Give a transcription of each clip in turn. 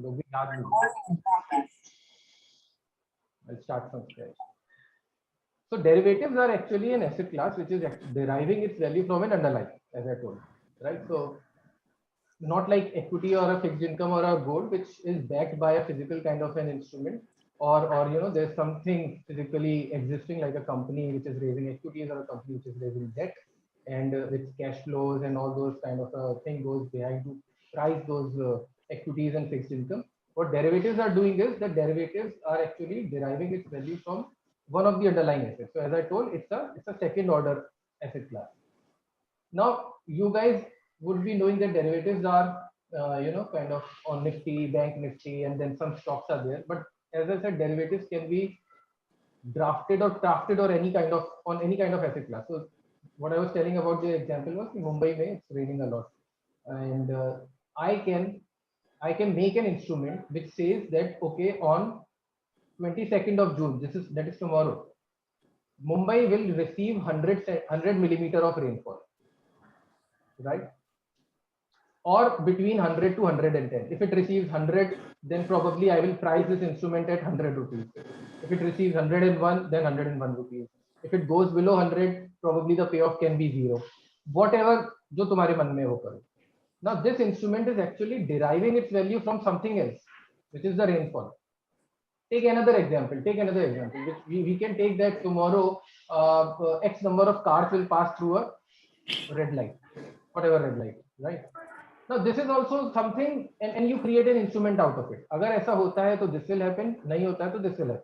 लोग भी याद नहीं। I'll start from scratch. So derivatives are actually an asset class which is deriving its value from an underlying, as I told, right? So not like equity or a fixed income or a gold, which is backed by a physical kind of an instrument, or there's something physically existing like a company which is raising equities or a company which is raising debt, and its cash flows and all those kind of thing goes behind to price those equities and fixed income. What derivatives are doing is that derivatives are actually deriving its value from one of the underlying assets. So as I told, it's a second order asset class. Now, you guys would be knowing that derivatives are, kind of on Nifty, Bank Nifty, and then some stocks are there. But as I said, derivatives can be drafted or crafted or any kind of on any kind of asset class. So what I was telling about the example was in Mumbai, mein, it's raining a lot, and I can make an instrument which says that okay, on 22nd of June, that is tomorrow, Mumbai will receive 100 millimeter of rainfall, right? Or between 100 to 110. If it receives 100, then probably I will price this instrument at 100 rupees. If it receives 101, then 101 rupees. If it goes below 100, probably the payoff can be zero. Whatever जो तुम्हारे मन में हो करो. Now this instrument is actually deriving its value from something else, which is the rainfall. Take another example. Which we can take that tomorrow X number of cars will pass through a red light, whatever red light, right? Now this is also something, and you create an instrument out of it. अगर ऐसा होता है तो this will happen, नहीं होता है तो this will happen.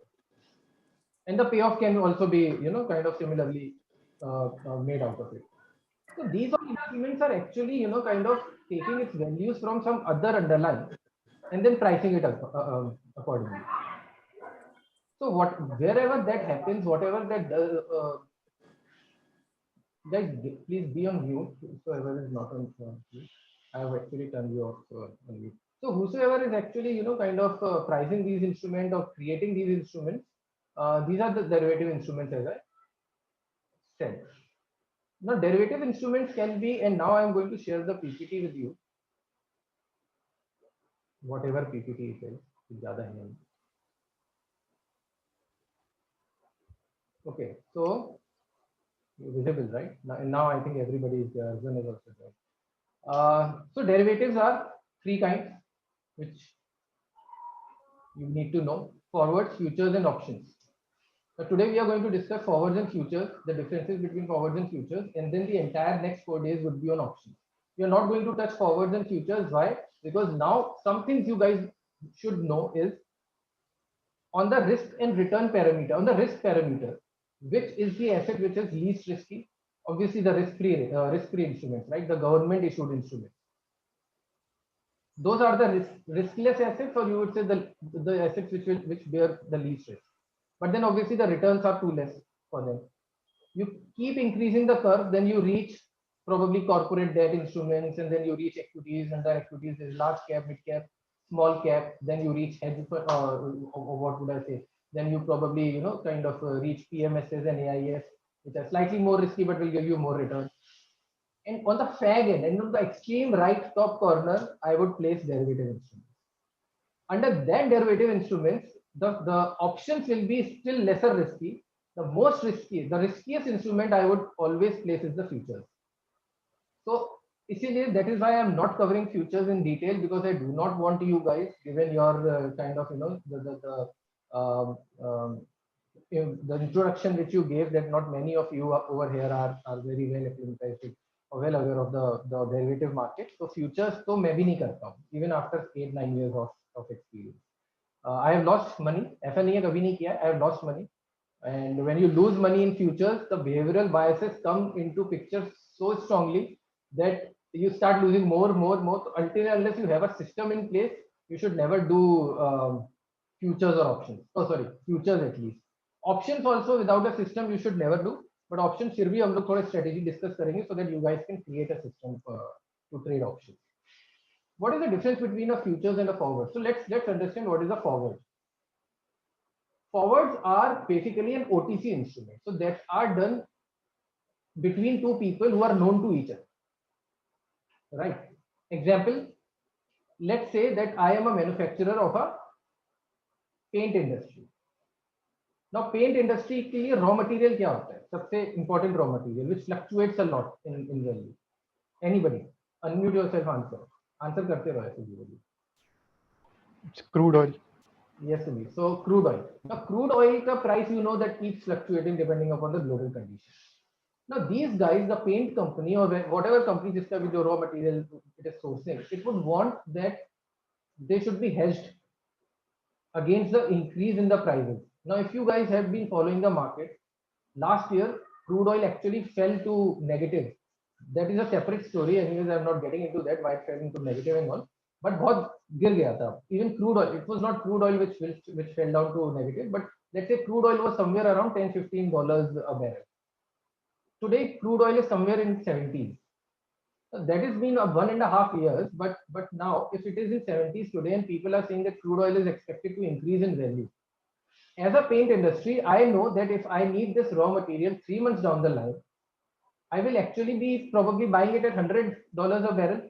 And the payoff can also be, kind of similarly made out of it. So these all instruments are actually, kind of taking its values from some other underlying and then pricing it accordingly. So wherever that happens, whatever that guys, please be on mute. Whoever is not on mute, I have actually turned you off on mute. So whosoever is actually, kind of pricing these instruments or creating these instruments, these are the derivative instruments as I said. Now derivative instruments can be, and now I'm going to share the PPT with you. Whatever PPT it is, okay, so visible, right? Now I think everybody is there. Arjun is also there. So derivatives are three kinds, which you need to know: forwards, futures, and options. So today we are going to discuss forwards and futures, the differences between forwards and futures, and then the entire next 4 days would be on options. We are not going to touch forwards and futures. Why? Because now some things you guys should know is on the risk and return parameter. On the risk parameter, which is the asset which is least risky? Obviously, the risk-free instruments, right? The government issued instruments. Those are the riskless assets, or you would say the assets which bear the least risk. But then obviously the returns are too less for them. You keep increasing the curve, then you reach probably corporate debt instruments, and then you reach equities, and the equities is large cap, mid cap, small cap. Then you reach hedge, or what would I say? Then you probably kind of reach PMSs and AIS, which are slightly more risky but will give you more return. And on the fag end, and on the extreme right top corner, I would place derivative instruments. Under that derivative instruments, the options will be still lesser risky. The riskiest instrument I would always place is the futures. So इसीलिए that is why I am not covering futures in detail, because I do not want you guys, given your kind of the introduction which you gave, that not many of you over here are very well acclimatized or well aware of the derivative market. So futures तो मैं भी नहीं करता हूँ, even after 8-9 years of experience. I have lost money. ऐसा नहीं है कभी नहीं किया. I have lost money. And when you lose money in futures, the behavioral biases come into picture so strongly that you start losing more. Until unless you have a system in place, you should never do futures or options. Oh, sorry, futures at least. Options also without a system you should never do. But options फिर भी हम लोग थोड़ा strategy discuss करेंगे so that you guys can create a system to trade options. What is the difference between a futures and a forward? So let's understand what is a forward. Forwards are basically an OTC instrument. So that are done between two people who are known to each other. Right? Example, let's say that I am a manufacturer of a paint industry. Now paint industry के लिए raw material क्या होता है? सबसे important raw material which fluctuates a lot in value. Anybody? Unmute yourself, answer. Answer करते रहो ऐसे zero. It's crude oil. Yes, Sunil. So crude oil. Now crude oil का price you know that keeps fluctuating depending upon the global conditions. Now these guys, the paint company or whatever company जिसका भी जो raw material it is sourcing, it would want that they should be hedged against the increase in the prices. Now, if you guys have been following the market, last year crude oil actually fell to negative. That is a separate story. Anyways, I'm not getting into that why it fell into negative and all. But बहुत गिर गया था. Even crude oil, it was not crude oil which fell down to negative, but let's say crude oil was somewhere around $10-15 a barrel. Today, crude oil is somewhere in 70s. That has been a 1.5 years, but now if it is in 70s today and people are saying that crude oil is expected to increase in value, as a paint industry, I know that if I need this raw material 3 months down the line, I will actually be probably buying it at $100 a barrel.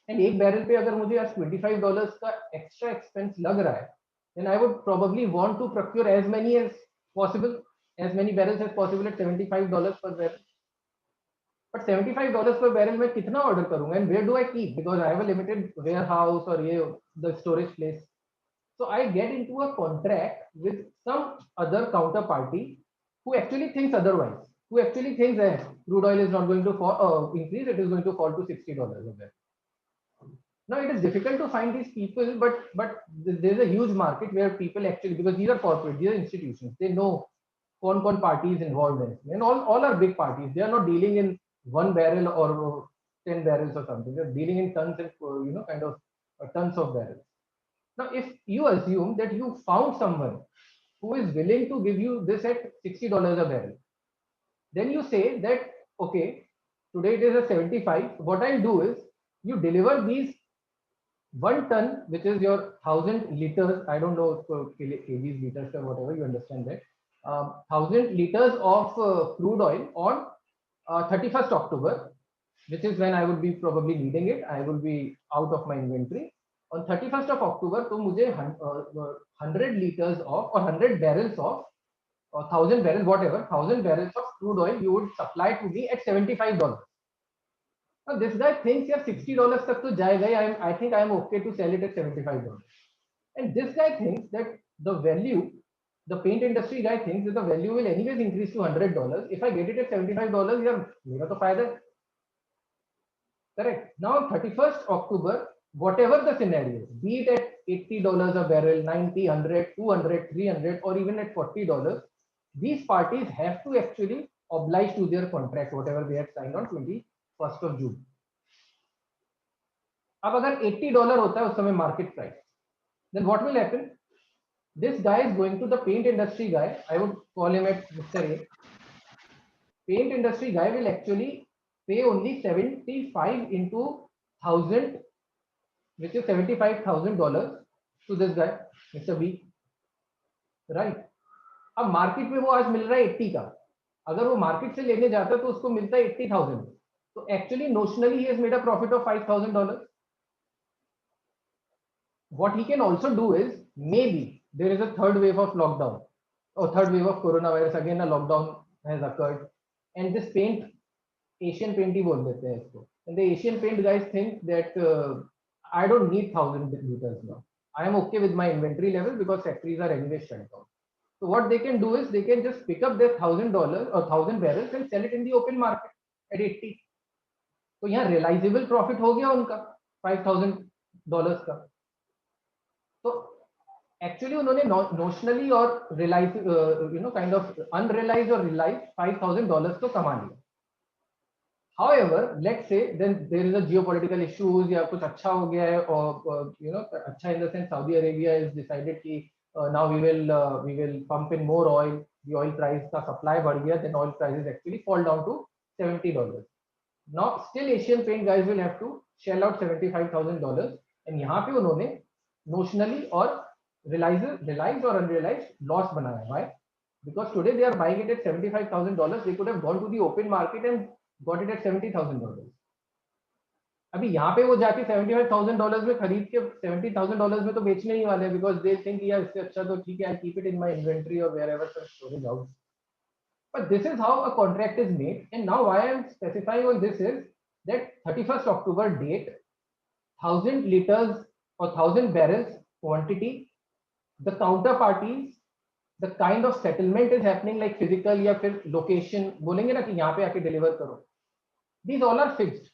And एक barrel पे अगर मुझे आज $25 का extra expense लग रहा है, then I would probably want to procure as many as possible, as many barrels as possible at $75 per barrel. But $75 per barrel मैं कितना order करूंगा and where do I keep? Because I have a limited warehouse or ये the storage place. So I get into a contract with some other counterparty who actually thinks otherwise, who actually thinks that crude oil is not going to fall, increase, it is going to fall to $60 a barrel. Now it is difficult to find these people, but there's a huge market where people actually, because these are corporate, these are institutions, they know con parties involved in it, and all are big parties. They are not dealing in 1 barrel or 10 barrels or something. They're dealing in tons and kind of tons of barrels. Now, if you assume that you found someone who is willing to give you this at $60 a barrel, then you say that, okay, today it is a 75. What I'll do is you deliver these 1 ton, which is your 1,000 liters. I don't know kgs, liters, or whatever, you understand that. 1,000 liters of crude oil on 31st October, which is when I would be probably needing it. I will be out of my inventory. On 31st of October, तो मुझे 100 liters of or 100 barrels of or 1,000 barrels, whatever, 1,000 barrels of crude oil you would supply to me at $75. Now this guy thinks यार $60 तक तो जाएगा ही. I think I am okay to sell it at $75. And this guy thinks that the value, the paint industry guy thinks that the value will anyways increase to $100. If I get it at $75, यार मेरा तो फायदा है. Correct. Now 31st October, whatever the scenario, be it at $80 a barrel, 90, 100, 200, 300, or even at $40, these parties have to actually oblige to their contract, whatever they had signed on 21st of June. अब अगर $80 होता है उस समय market price, then what will happen? This guy is going to the paint industry guy. I would call him at Mr. A. Paint industry guy will actually pay only 75 into 1,000, which is $75,000 to this guy, Mr. B. Right? अब market में वो आज मिल रहा है 80 का. अगर वो market से लेने जाता तो उसको मिलता है 80,000. तो actually नोशनली he has made a profit of $5,000. What he can also do is, maybe there is a third wave of lockdown or third wave of coronavirus. Again, a lockdown has occurred, and this paint, Asian paint ही बोल देते हैं इसको. And the Asian paint guys think that I don't need 1,000 liters now. I am okay with my inventory level because factories are anyway shut down. So what they can do is they can just pick up their $1,000 or 1,000 barrels and sell it in the open market at 80. तो यहाँ realizable profit हो गया उनका $5,000 का. तो actually उन्होंने notionally और realize kind of unrealized or realized $5,000 तो कमा लिया. However, let's say then there is a geopolitical issues या कुछ अच्छा हो गया है और अच्छा in the sense Saudi Arabia has decided कि now we will pump in more oil, the oil price का supply बढ़ गया, then oil prices actually fall down to $70. Now still Asian paint guys will have to shell out $75,000 and यहाँ पे उन्होंने notionally or realized or unrealized loss बनाया. Why? Because today they are buying it at $75,000. They could have gone to the open market and got it at $70,000. अभी यहाँ पे वो जाके $75,000 में खरीद के $70,000 में तो बेचने ही वाले हैं, बिकॉज दे थिंक यार इससे अच्छा तो ठीक है, I keep it in my inventory और wherever some storage house. But this is how a contract is made, and now why I am specifying on this is that 31st October date, 1,000 liters or 1,000 barrels quantity, the counterparties, the kind of settlement is happening like physical या फिर location बोलेंगे ना कि यहाँ पे आके deliver करो. These all are fixed.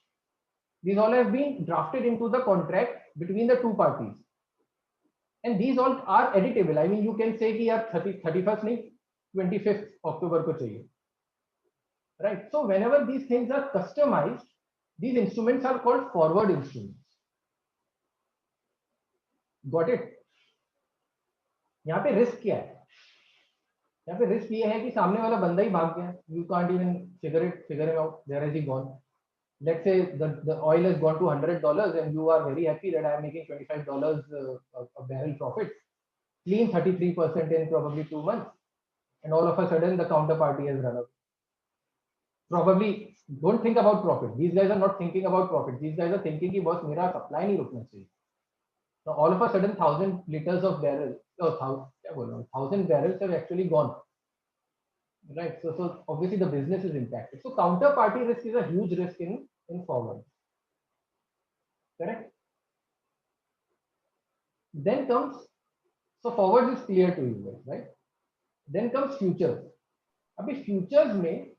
These all have been drafted into the contract between the two parties, and these all are editable. I mean, you can say कि यार 31st नहीं 25th October को चाहिए, right? So whenever these things are customized, these instruments are called forward instruments. Got it? यहाँ पे risk क्या है? यहाँ पे risk ये है कि सामने वाला बंदा ही भाग गया. You can't even figure it out. Where has he gone? Let's say the oil has gone to $100 and you are very happy that I am making $25 a barrel profit, clean 33% in probably 2 months, and all of a sudden the counterparty has run out. Probably don't think about profit. These guys are not thinking about profit. These guys are thinking कि boss मेरा supply नहीं रुकना चाहिए. Now all of a sudden 1,000 liters of barrel, oh, 1,000 barrels have actually gone. Right. So obviously the business is impacted. So counterparty risk is a huge risk in forward. Correct. Then comes, so forward is clear to you guys, right? Then comes futures. Abhi futures में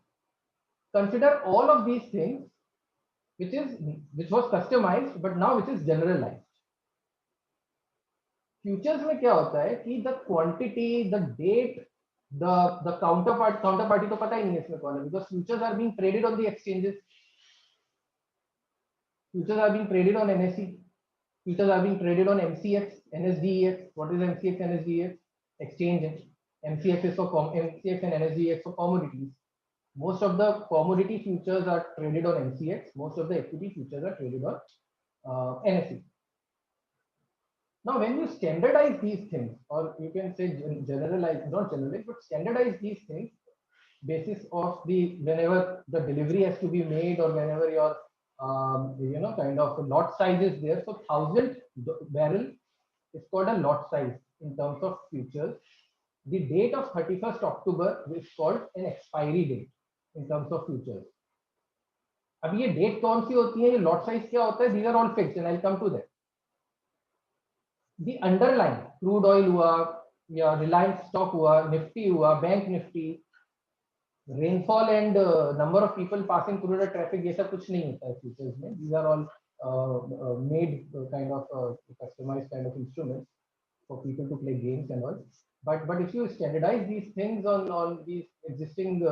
consider all of these things which was customized but now which is generalized. Futures में क्या होता है कि the quantity, the date, the counterparty तो पता ही नहीं है इसमें कौन है, because futures are being traded on the exchanges. Futures are being traded on NSE. Futures are being traded on MCX, NSDEX. What is MCX, NSDEX? Exchange. MCX is for MCX and NSDEX for commodities. Most of the commodity futures are traded on MCX. Most of the equity futures are traded on NSE. Now, when you standardize these things, or you can say generalize, not generalize, but standardize these things, basis of the whenever the delivery has to be made or whenever your kind of lot size is there. So 1,000 barrel is called a lot size in terms of futures. The date of 31st October is called an expiry date in terms of futures. अब ये date कौन सी होती है, ये lot size क्या होता है? These are all fixed, and I'll come to that. The underlying crude oil हुआ या Reliance stock हुआ, Nifty हुआ, Bank Nifty, rainfall and number of people passing through the traffic, ये सब कुछ नहीं होता है futures में. These are all made kind of customized kind of instruments for people to play games and all. But if you standardize these things on these existing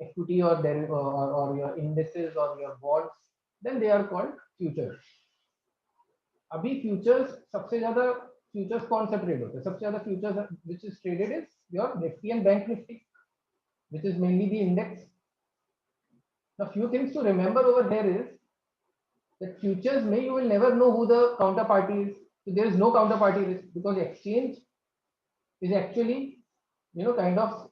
equity or your indices or your bonds, then they are called futures. अभी futures सबसे ज़्यादा futures कौन सा trade होता है? सबसे ज़्यादा futures which is traded is your Nifty and Bank Nifty, which is mainly the index. Now, few things to remember over here is that futures may you will never know who the counterparty is. So there is no counterparty risk because exchange is actually kind of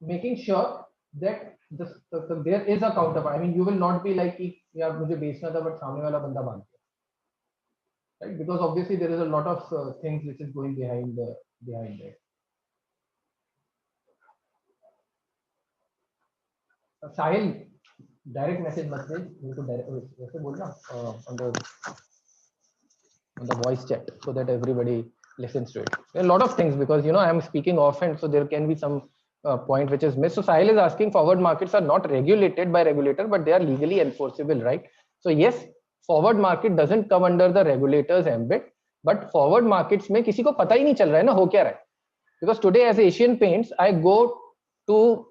making sure that there is a counterparty. I mean, you will not be like यार मुझे बेचना था but सामने वाला बंदा भाग गया, right? Because obviously there is a lot of things which is going behind it. Sahil, direct message मत भेज, उनको direct ऐसे बोलना on the voice chat so that everybody listens to it. There are a lot of things because I am speaking often, so there can be some point which is missed. So Sahil is asking, forward markets are not regulated by regulator, but they are legally enforceable, right? So yes, forward market doesn't come under the regulator's ambit, but forward markets में किसी को पता ही नहीं चल रहा है ना हो क्या रहा है. Because today as Asian Paints, I go to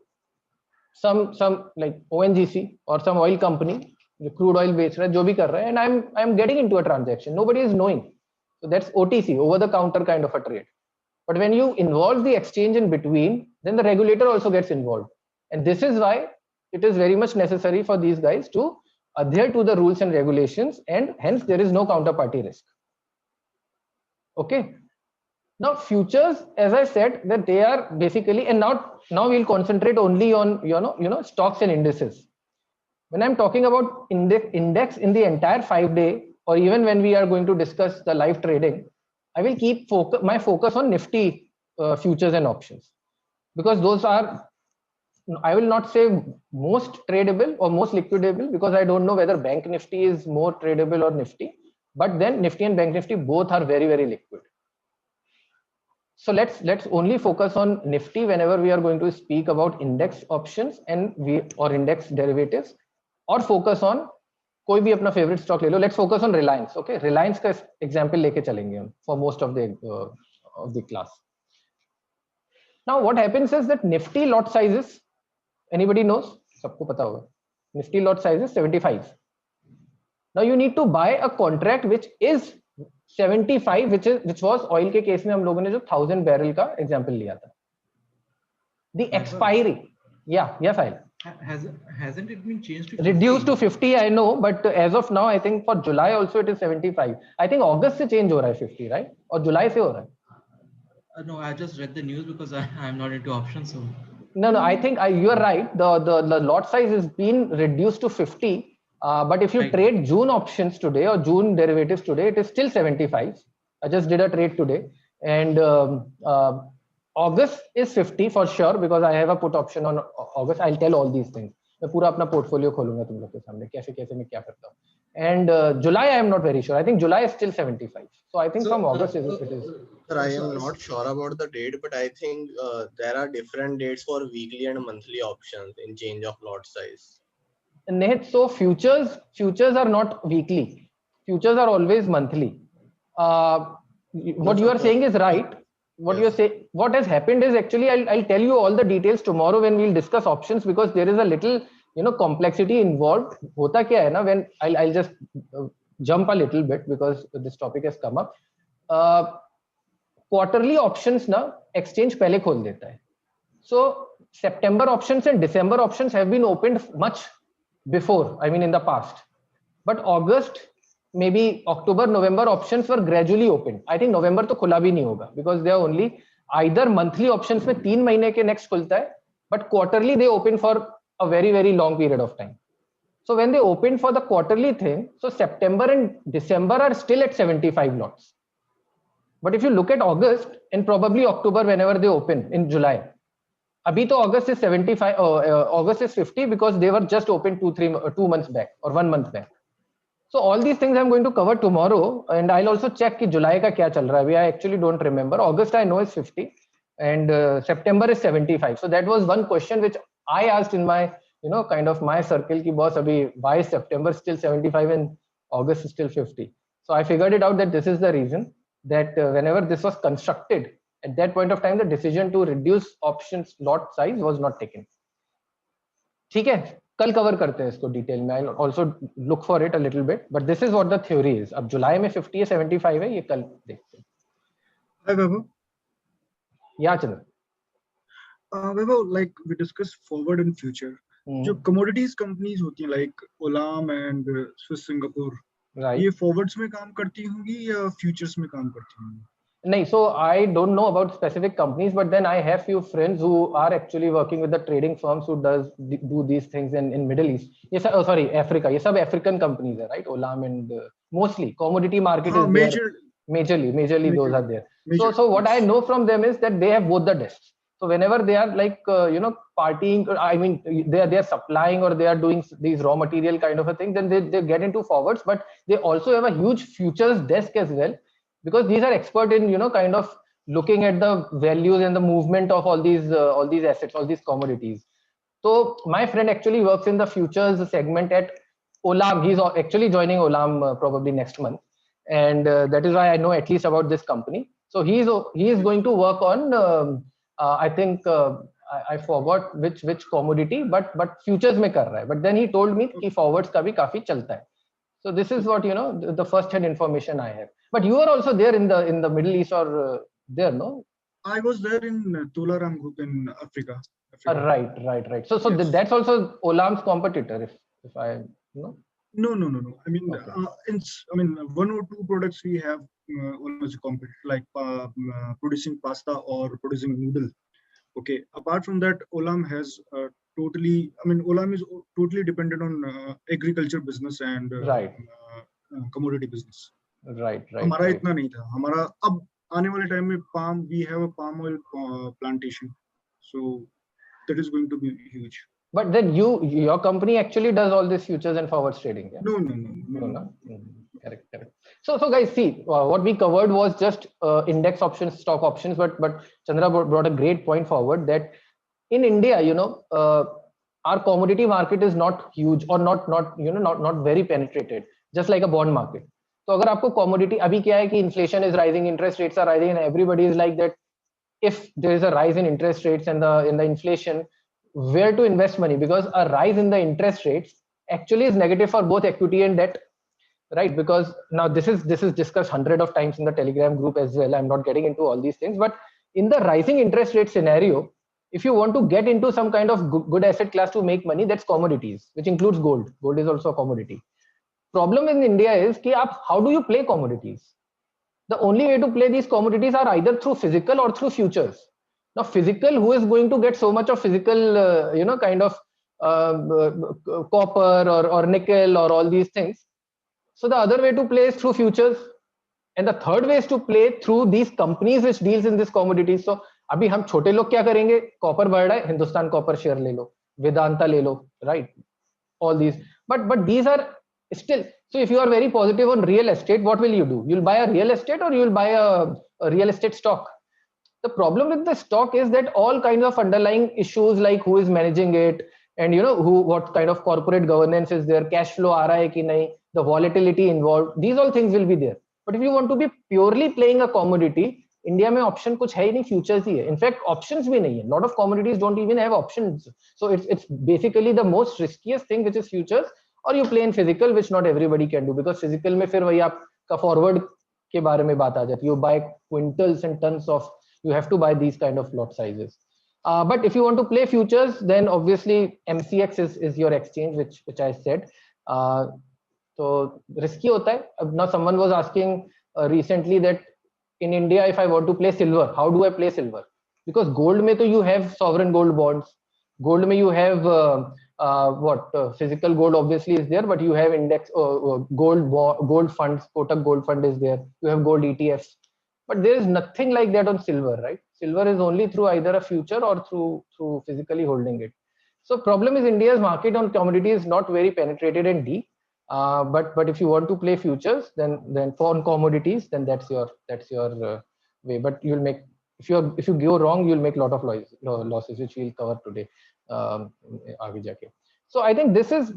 some like ONGC or some oil company, जो crude oil बेच रहा है, जो भी कर रहा है, and I'm getting into a transaction. Nobody is knowing. So that's OTC, over the counter kind of a trade. But when you involve the exchange in between, then the regulator also gets involved. And this is why it is very much necessary for these guys to adhere to the rules and regulations, and hence there is no counterparty risk. Okay. Now futures, as I said, that they are basically, and now we'll concentrate only on stocks and indices. When I'm talking about index in the entire 5-day, or even when we are going to discuss the live trading, I will keep my focus on Nifty futures and options, because those are, I will not say most tradable or most liquidable, because I don't know whether Bank Nifty is more tradable or Nifty, but then Nifty and Bank Nifty both are very, very liquid. So let's only focus on Nifty whenever we are going to speak about index options and or index derivatives, or focus on कोई भी अपना favorite stock ले लो. Let's focus on Reliance. Okay, Reliance का example लेके चलेंगे हम for most of the class. Now what happens is that Nifty lot sizes, anybody knows? सबको पता होगा. Nifty lot size is 75. Now you need to buy a contract which is 75, which was oil के case में हम लोगों ने जो 1000 barrel का example लिया था. The expiry, yes, hasn't it been changed to 50? Reduced to 50? I know, but as of now, I think for July also it is 75. I think August से change हो रहा है 50, right? और July से हो रहा है. No, I just read the news because I'm not into options. So no, I think you are right. The lot size has been reduced to 50. But if you trade June options today or June derivatives today, it is still 75. I just did a trade today, and August is 50 for sure, because I have a put option on August. I'll tell all these things. मैं पूरा अपना portfolio खोलूंगा तुम लोग के सामने कैसे मैं क्या करता हूँ. And July, I am not very sure. I think July is still 75. So I think from August it is. Sir, I am not sure about the date, but I think there are different dates for weekly and monthly options in change of lot size. Nihit, so futures are not weekly. Futures are always monthly. What you are saying is right. What has happened is, actually I'll tell you all the details tomorrow when we'll discuss options, because there is a little complexity involved. Hota kya hai na, when I'll just jump a little bit because this topic has come up. Quarterly options na exchange pehle khol deta hai. So September options and December options have been opened much before, I mean in the past, but August, maybe October, November options were gradually opened. I think November to khula bhi nahi hoga, because they are only either monthly options में 3 महीने के next खुलता है, but quarterly they open for a very, very long period of time. So when they open for the quarterly thing, so September and December are still at 75 lots. But if you look at August and probably October, whenever they open in July, abhi to August is 75, August is 50, because they were just open 2 months back or 1 month back. So all these things I'm going to cover tomorrow, and I'll also check ki July ka kya chal raha hai. I actually don't remember. August I know is 50, and September is 75. So that was one question which I asked in my kind of my circle ki boss, abhi why is September still 75 and August is still 50? So I figured it out that this is the reason, that whenever this was constructed, at that point of time the decision to reduce options lot size was not taken. ठीक है, कल cover करते हैं इसको detail में. I'll also look for it a little bit, but this is what the theory is. अब जुलाई में 50 है 75 है, ये कल देखते हैं. Hi Vaibhav. Yeah, Chandra. Vaibhav, like we discussed forward and future. जो commodities companies होती हैं like Olam and Swiss Singapore, right, ये forwards में काम करती होंगी या futures में काम करती होंगी? नहीं, so I don't know about specific companies, but then I have few friends who are actually working with the trading firms who do these things in Middle East. Yes, sorry, Africa. ये सब African companies है, right? Olam and mostly commodity market is there. Majorly those are there. So what I know from them is that they have both the desks. So whenever they are like partying, I mean they are supplying or they are doing these raw material kind of a thing, then they get into forwards, but they also have a huge futures desk as well, because these are expert in kind of looking at the values and the movement of all these assets, all these commodities. So my friend actually works in the futures segment at Olam. He's actually joining Olam probably next month, and that is why I know at least about this company. So he is going to work on I think I forgot which commodity, but futures में कर रहा है. But then he told me कि forwards का भी काफी चलता है. So this is what the first hand information I have. But you are also there in the Middle East or there, no? I was there in Tularam Group in Africa. Right. So yes. That's also Olam's competitor, if I know. No. I mean, okay. 1 or 2 products we have Olam as a competitor, like producing pasta or producing noodle. Okay. Apart from that, Olam has totally, I mean, Olam is totally dependent on agriculture business and Right. commodity business. Right. हमारा इतना नहीं था. हमारा अब आने वाले time में palm, we have a palm oil plantation, so that is going to be huge. But then your company actually does all this futures and forwards trading, yeah? No. Correct. So guys, see, what we covered was just index options, stock options, but Chandra brought a great point forward that in India, you know, our commodity market is not huge or not very penetrated, just like a bond market. So अगर आपको commodity, अभी क्या है कि inflation is rising, interest rates are rising, and everybody is like that. If there is a rise in interest rates and the inflation, where to invest money? Because a rise in the interest rates actually is negative for both equity and debt, right? Because now this is discussed hundred of times in the Telegram group as well. I'm not getting into all these things, but in the rising interest rate scenario, if you want to get into some kind of good asset class to make money, that's commodities, which includes gold. Gold is also a commodity. Problem in India is कि how do you play commodities? The only way to play these commodities are either through physical or through futures. Now, physical, who is going to get so much of physical, kind of copper or nickel or all these things? So the other way to play is through futures. And the third way is to play through these companies which deals in this commodities. So अभी हम छोटे लोग क्या करेंगे? Copper बढ़ रहा है, Hindustan copper share ले लो, वेदांता ले लो, right? All these, but these are still. So if you are very positive on real estate, what will you do? You'll buy a real estate or you'll buy a real estate stock. The problem with the stock is that all kinds of underlying issues like who is managing it and what kind of corporate governance is there, cash flow aa raha hai ki nahi, the volatility involved, these all things will be there. But if you want to be purely playing a commodity, India में option कुछ है ही नहीं, futures ही है. In fact, options भी नहीं है. Lot of commodities don't even have options. So it's basically the most riskiest thing, which is futures. Or you play in physical, which not everybody can do, because physical में फिर वही आपका forward के बारे में बात आ जाती है. You buy quintals and tons of, you have to buy these kind of lot sizes. But if you want to play futures, then obviously MCX is your exchange, which I said. So risky होता है. Now someone was asking recently that in India, if I want to play silver, how do I play silver? Because gold में तो you have sovereign gold bonds. Gold में you have physical gold obviously is there, but you have index gold funds. Kotak Gold Fund is there. You have gold ETFs, but there is nothing like that on silver, right? Silver is only through either a future or through physically holding it. So problem is India's market on commodity is not very penetrated and deep. But if you want to play futures, then for commodities, then that's your way. But you'll make, if you go wrong, you'll make a lot of losses, which we'll cover today. So I think this is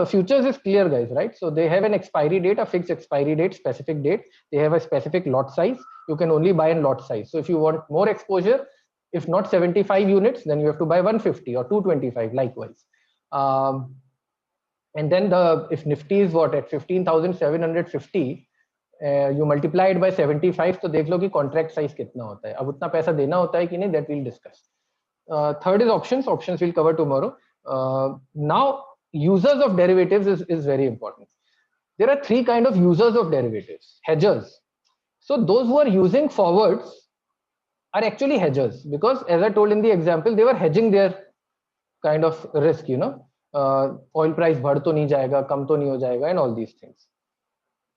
futures is clear, guys, right? So they have an expiry date, a fixed expiry date, specific date. They have a specific lot size. You can only buy in lot size. So if you want more exposure, if not 75 units, then you have to buy 150 or 225 likewise. And then if Nifty is at 15,750, you multiply it by 75, तो देख लो कि contract size कितना होता है. अब उतना पैसा देना होता है कि नहीं, that we'll discuss. Third is options. Options we'll cover tomorrow. Now, users of derivatives is very important. There are three kind of users of derivatives. Hedgers. So those who are using forwards are actually hedgers, because as I told in the example, they were hedging their kind of risk, oil price बढ़ तो नहीं जाएगा, कम तो नहीं हो जाएगा, and all these things.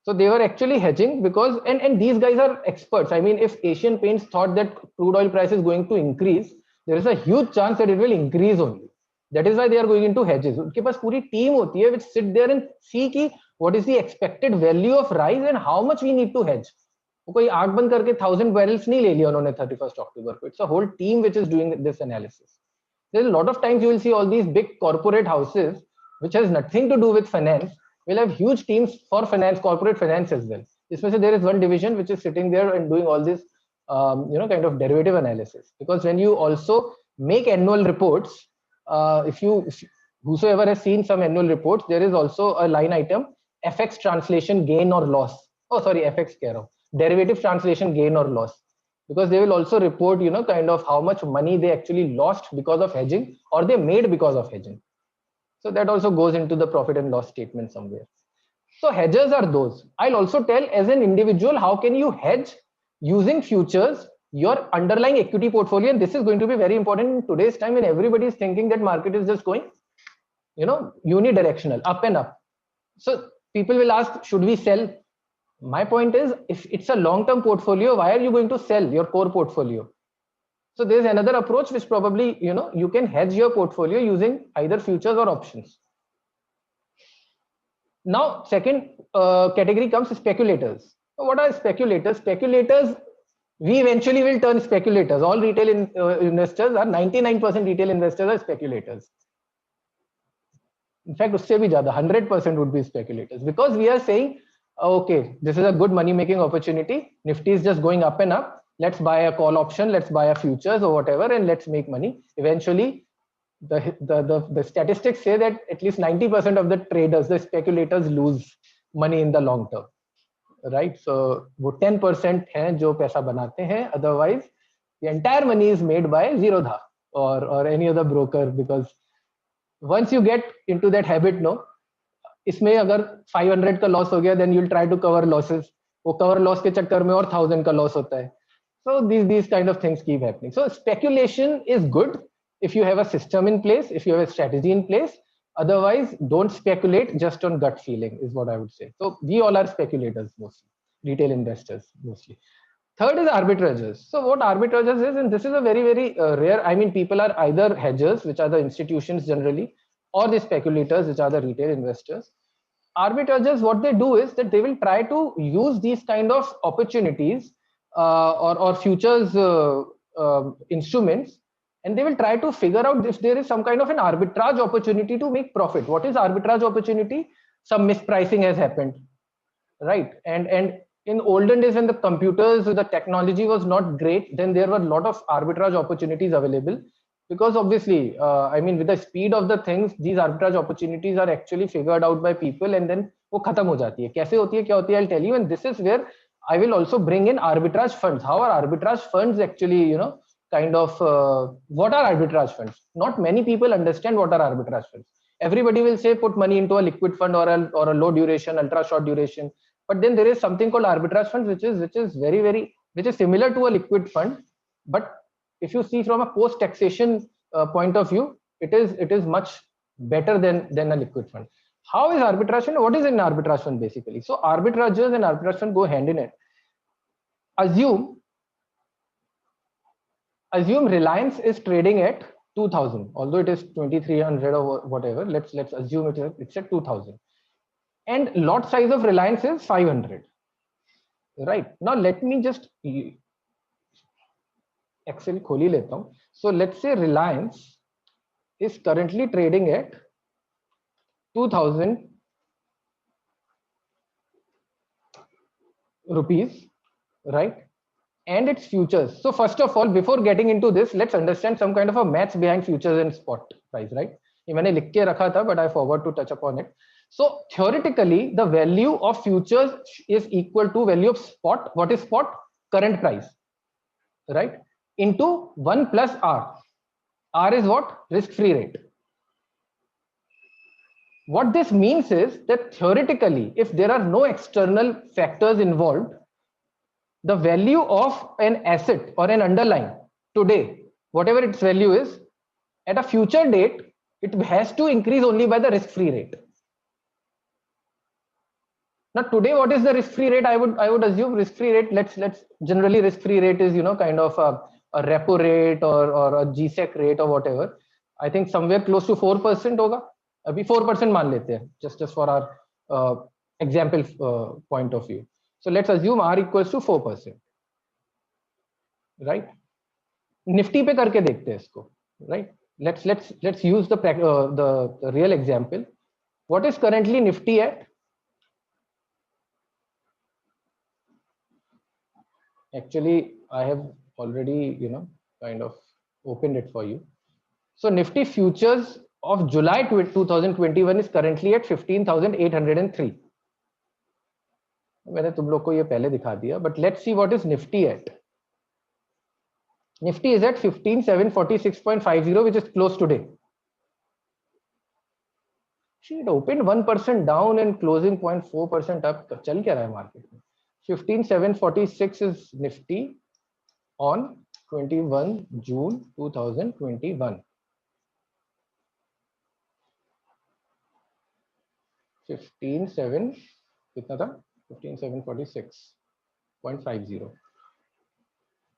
So they were actually hedging because, and these guys are experts. I mean, if Asian Paints thought that crude oil price is going to increase, there is a huge chance that it will increase only. That is why they are going into hedges. उनके पास पूरी team होती है which sit there and see कि what is the expected value of rise and how much we need to hedge. वो कोई आग बंद करके 1000 barrels नहीं ले लिया उन्होंने 31st October को. It's a whole team which is doing this analysis. There's a lot of times you will see all these big corporate houses which has nothing to do with finance will have huge teams for finance, corporate finance as well. Especially there is one division which is sitting there and doing all this kind of derivative analysis, because when you also make annual reports, whosoever has seen some annual reports, there is also a line item FX translation gain or loss. Oh, sorry, FX keh raha hu. Derivative translation gain or loss, because they will also report kind of how much money they actually lost because of hedging or they made because of hedging. So that also goes into the profit and loss statement somewhere. So hedgers are those. I'll also tell as an individual, how can you hedge using futures your underlying equity portfolio, and this is going to be very important in today's time when everybody is thinking that market is just going, unidirectional, up and up. So people will ask, should we sell? My point is, if it's a long-term portfolio, why are you going to sell your core portfolio? So there's another approach which probably, you can hedge your portfolio using either futures or options. Now, second category comes speculators. So what are speculators? Speculators, we eventually will turn speculators. All retail investors are 99% retail investors are speculators. In fact, usse bhi zyada, 100% would be speculators, because we are saying, okay, this is a good money making opportunity. Nifty is just going up and up. Let's buy a call option, let's buy a futures or whatever, and let's make money. Eventually, the statistics say that at least 90% of the traders, the speculators, lose money in the long term, right? So वो 10% हैं जो पैसा बनाते हैं. Otherwise, the entire money is made by Zerodha or any other broker, because once you get into that habit, no, इसमें अगर 500 का loss हो गया, then you'll try to cover losses. वो cover loss के चक्कर में और 1000 का लॉस होता है. So these kind of things keep happening. So speculation is good if you have a system in place, if you have a strategy in place. Otherwise, don't speculate just on gut feeling, is what I would say. So we all are speculators mostly, retail investors mostly. Third is arbitrageurs. So what arbitrageurs is, and this is a very, very rare, I mean, people are either hedgers, which are the institutions generally, or the speculators, which are the retail investors. Arbitrageurs, what they do is that they will try to use these kind of opportunities or futures instruments, and they will try to figure out if there is some kind of an arbitrage opportunity to make profit. What is arbitrage opportunity? Some mispricing has happened, right? And in olden days, when the computers, the technology was not great, then there were a lot of arbitrage opportunities available, because obviously, I mean, with the speed of the things, these arbitrage opportunities are actually figured out by people, and then वो खत्म हो जाती है. कैसे होती है, क्या होती है, I'll tell you. And this is where I will also bring in arbitrage funds. How are arbitrage funds actually, kind of, what are arbitrage funds? Not many people understand what are arbitrage funds. Everybody will say put money into a liquid fund or a low duration, ultra short duration. But then there is something called arbitrage funds, which is similar to a liquid fund. But if you see from a post taxation point of view, it is much better than a liquid fund. How is arbitrage fund? What is an arbitrage fund basically? So arbitrageurs and arbitrage fund go hand in hand. Assume Reliance is trading at 2000, although it is 2300 or whatever. Let's assume it's at 2000, and lot size of Reliance is 500. Right now, let me just Excel kholi leta hu. So let's say Reliance is currently trading at 2000 rupees, right? And its futures. So first of all, before getting into this, let's understand some kind of a maths behind futures and spot price, right? ये मैंने लिख के रखा था, but I forgot to touch upon it. So theoretically, the value of futures is equal to value of spot. What is spot? Current price, right? Into 1 plus R. R is what? Risk-free rate. What this means is that theoretically, if there are no external factors involved, the value of an asset or an underlying today, whatever its value is, at a future date, it has to increase only by the risk-free rate. Now today, what is the risk-free rate? I would assume risk-free rate. Let's generally risk-free rate is kind of a repo rate or a GSEC rate or whatever. I think somewhere close to 4% होगा. अभी 4% मान लेते हैं, just for our example point of view. So let's assume R equals to 4%, right? Nifty पे करके देखते हैं इसको, right? Let's use the real example. What is currently Nifty at? Actually, I have already kind of opened it for you. So Nifty futures of July 2021 is currently at 15,803. मैंने तुम लोग को ये पहले दिखा दिया, but let's see what is Nifty at. Nifty is at 15,746.50, which is close today. It opened 1% down and closing 0.4% up. चल क्या रहा है market में? 15,746 is Nifty. on 21 June 2021. 15,7 कितना था? 15,746.50.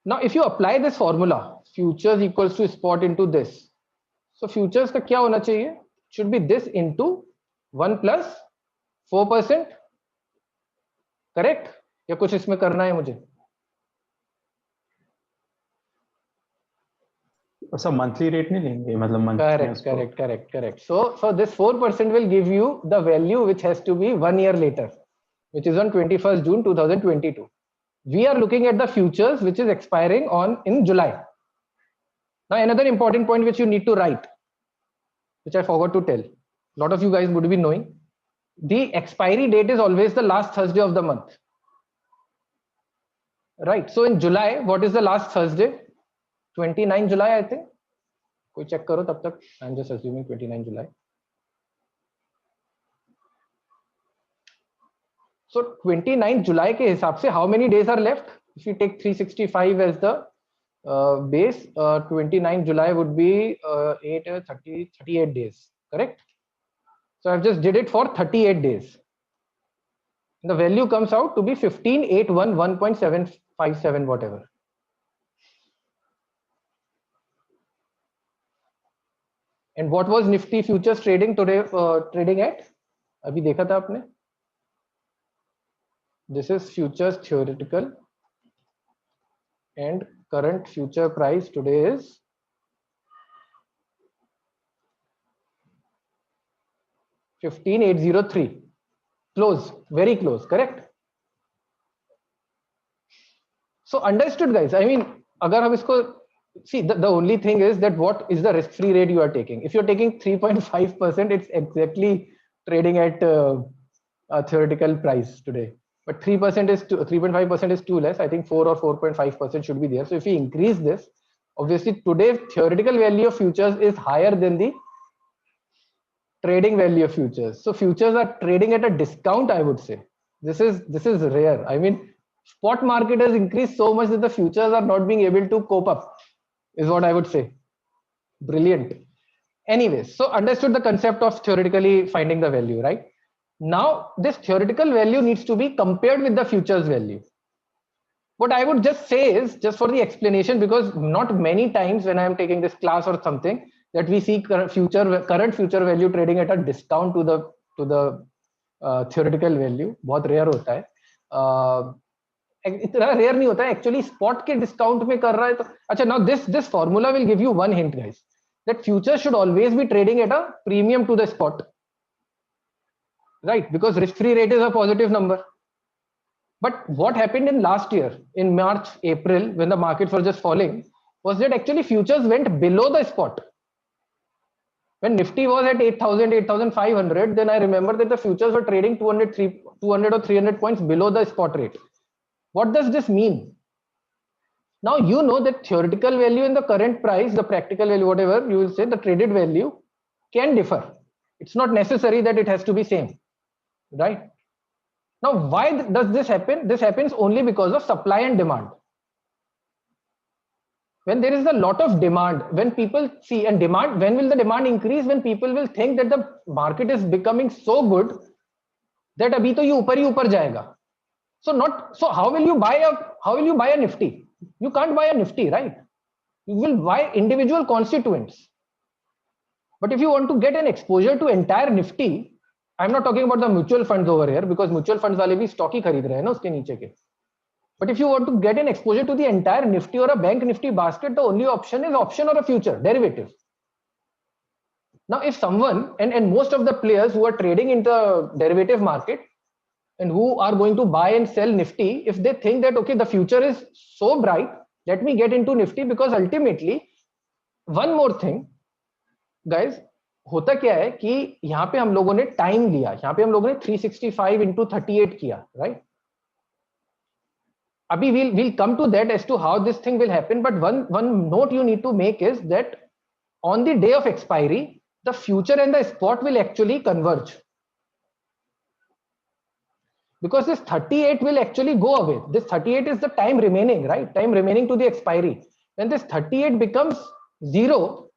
Now if you apply this formula, futures equals to spot into this, so futures का क्या होना चाहिए? Should be this into 1 plus 4%, correct? या कुछ इसमें करना है मुझे? सब मंथली रेट नहीं लेंगे, मतलब correct. So this 4% will give you the value which has to be 1 year later, which is on 21st June 2022. We are looking at the futures which is expiring in July. Now another important point which you need to write, which I forgot to tell, a lot of you guys would be knowing, the expiry date is always the last Thursday of the month, right? So in July, what is the last Thursday? 29 July, I think. कोई check करो तब तक. I'm just assuming 29 July. So 29 July के हिसाब से how many days are left? If you take 365 as the base, 29 July would be 38 days, correct? So I've just did it for 38 days. The value comes out to be 15,811.757 whatever. And what was Nifty futures trading today? Trading at? अभी देखा था आपने? This is futures theoretical, and current future price today is 15,803. Close, very close, correct? So understood, guys. I mean, अगर हम इसको see, the only thing is that what is the risk-free rate you are taking? If you're taking 3.5%, it's exactly trading at a theoretical price today. But 3% is 3.5% is too less. I think 4 or 4.5% should be there. So if we increase this, obviously today's theoretical value of futures is higher than the trading value of futures. So futures are trading at a discount, I would say. This is rare. I mean, spot market has increased so much that the futures are not being able to cope up, is what I would say. Brilliant. Anyways, so understood the concept of theoretically finding the value, right? Now this theoretical value needs to be compared with the futures value. What I would just say is, just for the explanation, because not many times when I am taking this class or something that we see current future value trading at a discount to the theoretical value. बहुत rare होता है. इतना rare नहीं होता है. Actually spot के discount में कर रहा है तो अच्छा. Now this formula will give you one hint, guys, that futures should always be trading at a premium to the spot, right? Because risk-free rate is a positive number. But what happened in last year, in March, April, when the markets were just falling, was that actually futures went below the spot. When Nifty was at 8,000, 8,500, then I remember that the futures were trading 200 or 300 points below the spot rate. What does this mean? Now you know that theoretical value and the current price, the practical value, whatever you will say, the traded value can differ. It's not necessary that it has to be same, right? Now, why does this happen? This happens only because of supply and demand. When there is a lot of demand, when people see and demand, when will the demand increase? When people will think that the market is becoming so good that abhi to ye ऊपर जाएगा. So how will you buy a Nifty? You can't buy a Nifty, right? You will buy individual constituents. But if you want to get an exposure to entire Nifty, I'm not talking about the mutual funds over here, because mutual funds वाले भी stock ही खरीद रहे हैं ना उसके नीचे के. But if you want to get an exposure to the entire Nifty or a bank Nifty basket, the only option is option or a future derivative. Now, if someone and most of the players who are trading in the derivative market and who are going to buy and sell Nifty, if they think that okay, the future is so bright, let me get into Nifty, because ultimately, one more thing, guys, होता क्या है कि यहाँ पे हम लोगों ने time लिया, यहाँ पे हम लोगों ने 365 into 38 किया, right? Abhi we'll come to that as to how this thing will happen, but one note you need to make is that on the day of expiry, the future and the spot will actually converge. because this 38 will actually go away. This 38 is the time remaining, right? Time remaining to the expiry. When this 38 becomes 0,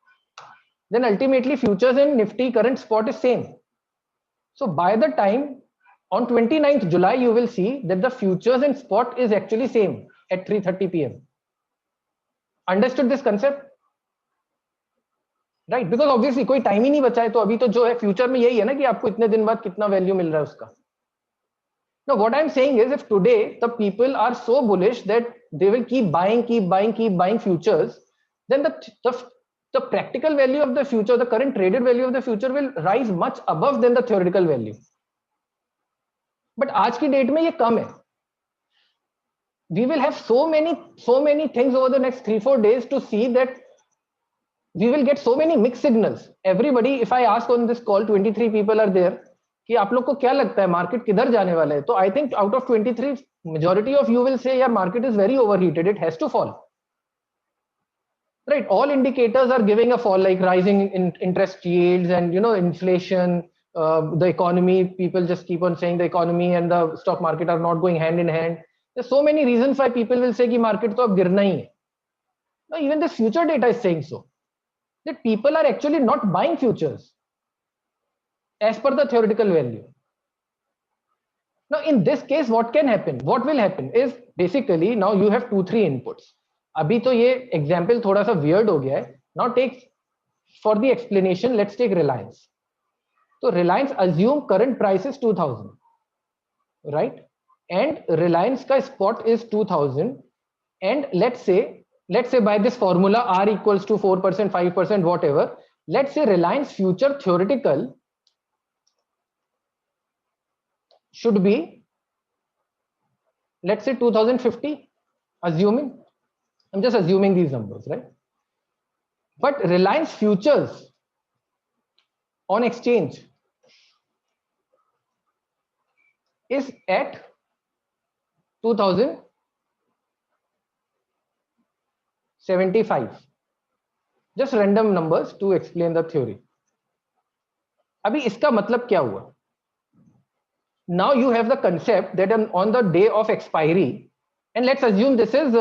then ultimately futures and Nifty current spot is same. So by the time on 29th July, you will see that the futures and spot is actually same at 3:30 p.m. Understood this concept? Right? Because obviously कोई time ही नहीं बचा है, तो अभी तो जो है future में यही है ना कि आपको इतने दिन बाद कितना value मिल रहा है उसका. Now what I'm saying is, if today the people are so bullish that they will keep buying futures, then the practical value of the future, the current traded value of the future will rise much above than the theoretical value. But आज की date में ये कम है. We will have so many things over the next 3-4 days to see that we will get so many mixed signals. Everybody, if I ask on this call, 23 people are there, कि आप लोग को क्या लगता है मार्केट किधर जाने वाला है? तो I think out of 23, majority of you will say, yeah, market is very overheated. It has to fall. Right? All indicators are giving a fall, like rising interest yields and inflation, the economy. People just keep on saying the economy and the stock market are not going hand in hand. There's so many reasons why people will say कि market तो अब गिरना ही है. Now even the future data is saying so, that people are actually not buying futures as per the theoretical value. Now in this case, what can happen? What will happen is basically now you have 2-3 inputs. अभी तो ये example थोड़ा सा weird हो गया है. Now take for the explanation, let's take Reliance. So Reliance assume current price is 2000, right? And Reliance का spot is 2000, and let's say by this formula R equals to 4%, 5%, whatever, let's say Reliance future theoretical should be, let's say 2050, assuming, I'm just assuming these numbers, right? But Reliance futures on exchange is at 2075. Just random numbers to explain the theory. अभी इसका मतलब क्या हुआ? Now you have the concept that on the day of expiry, and let's assume this is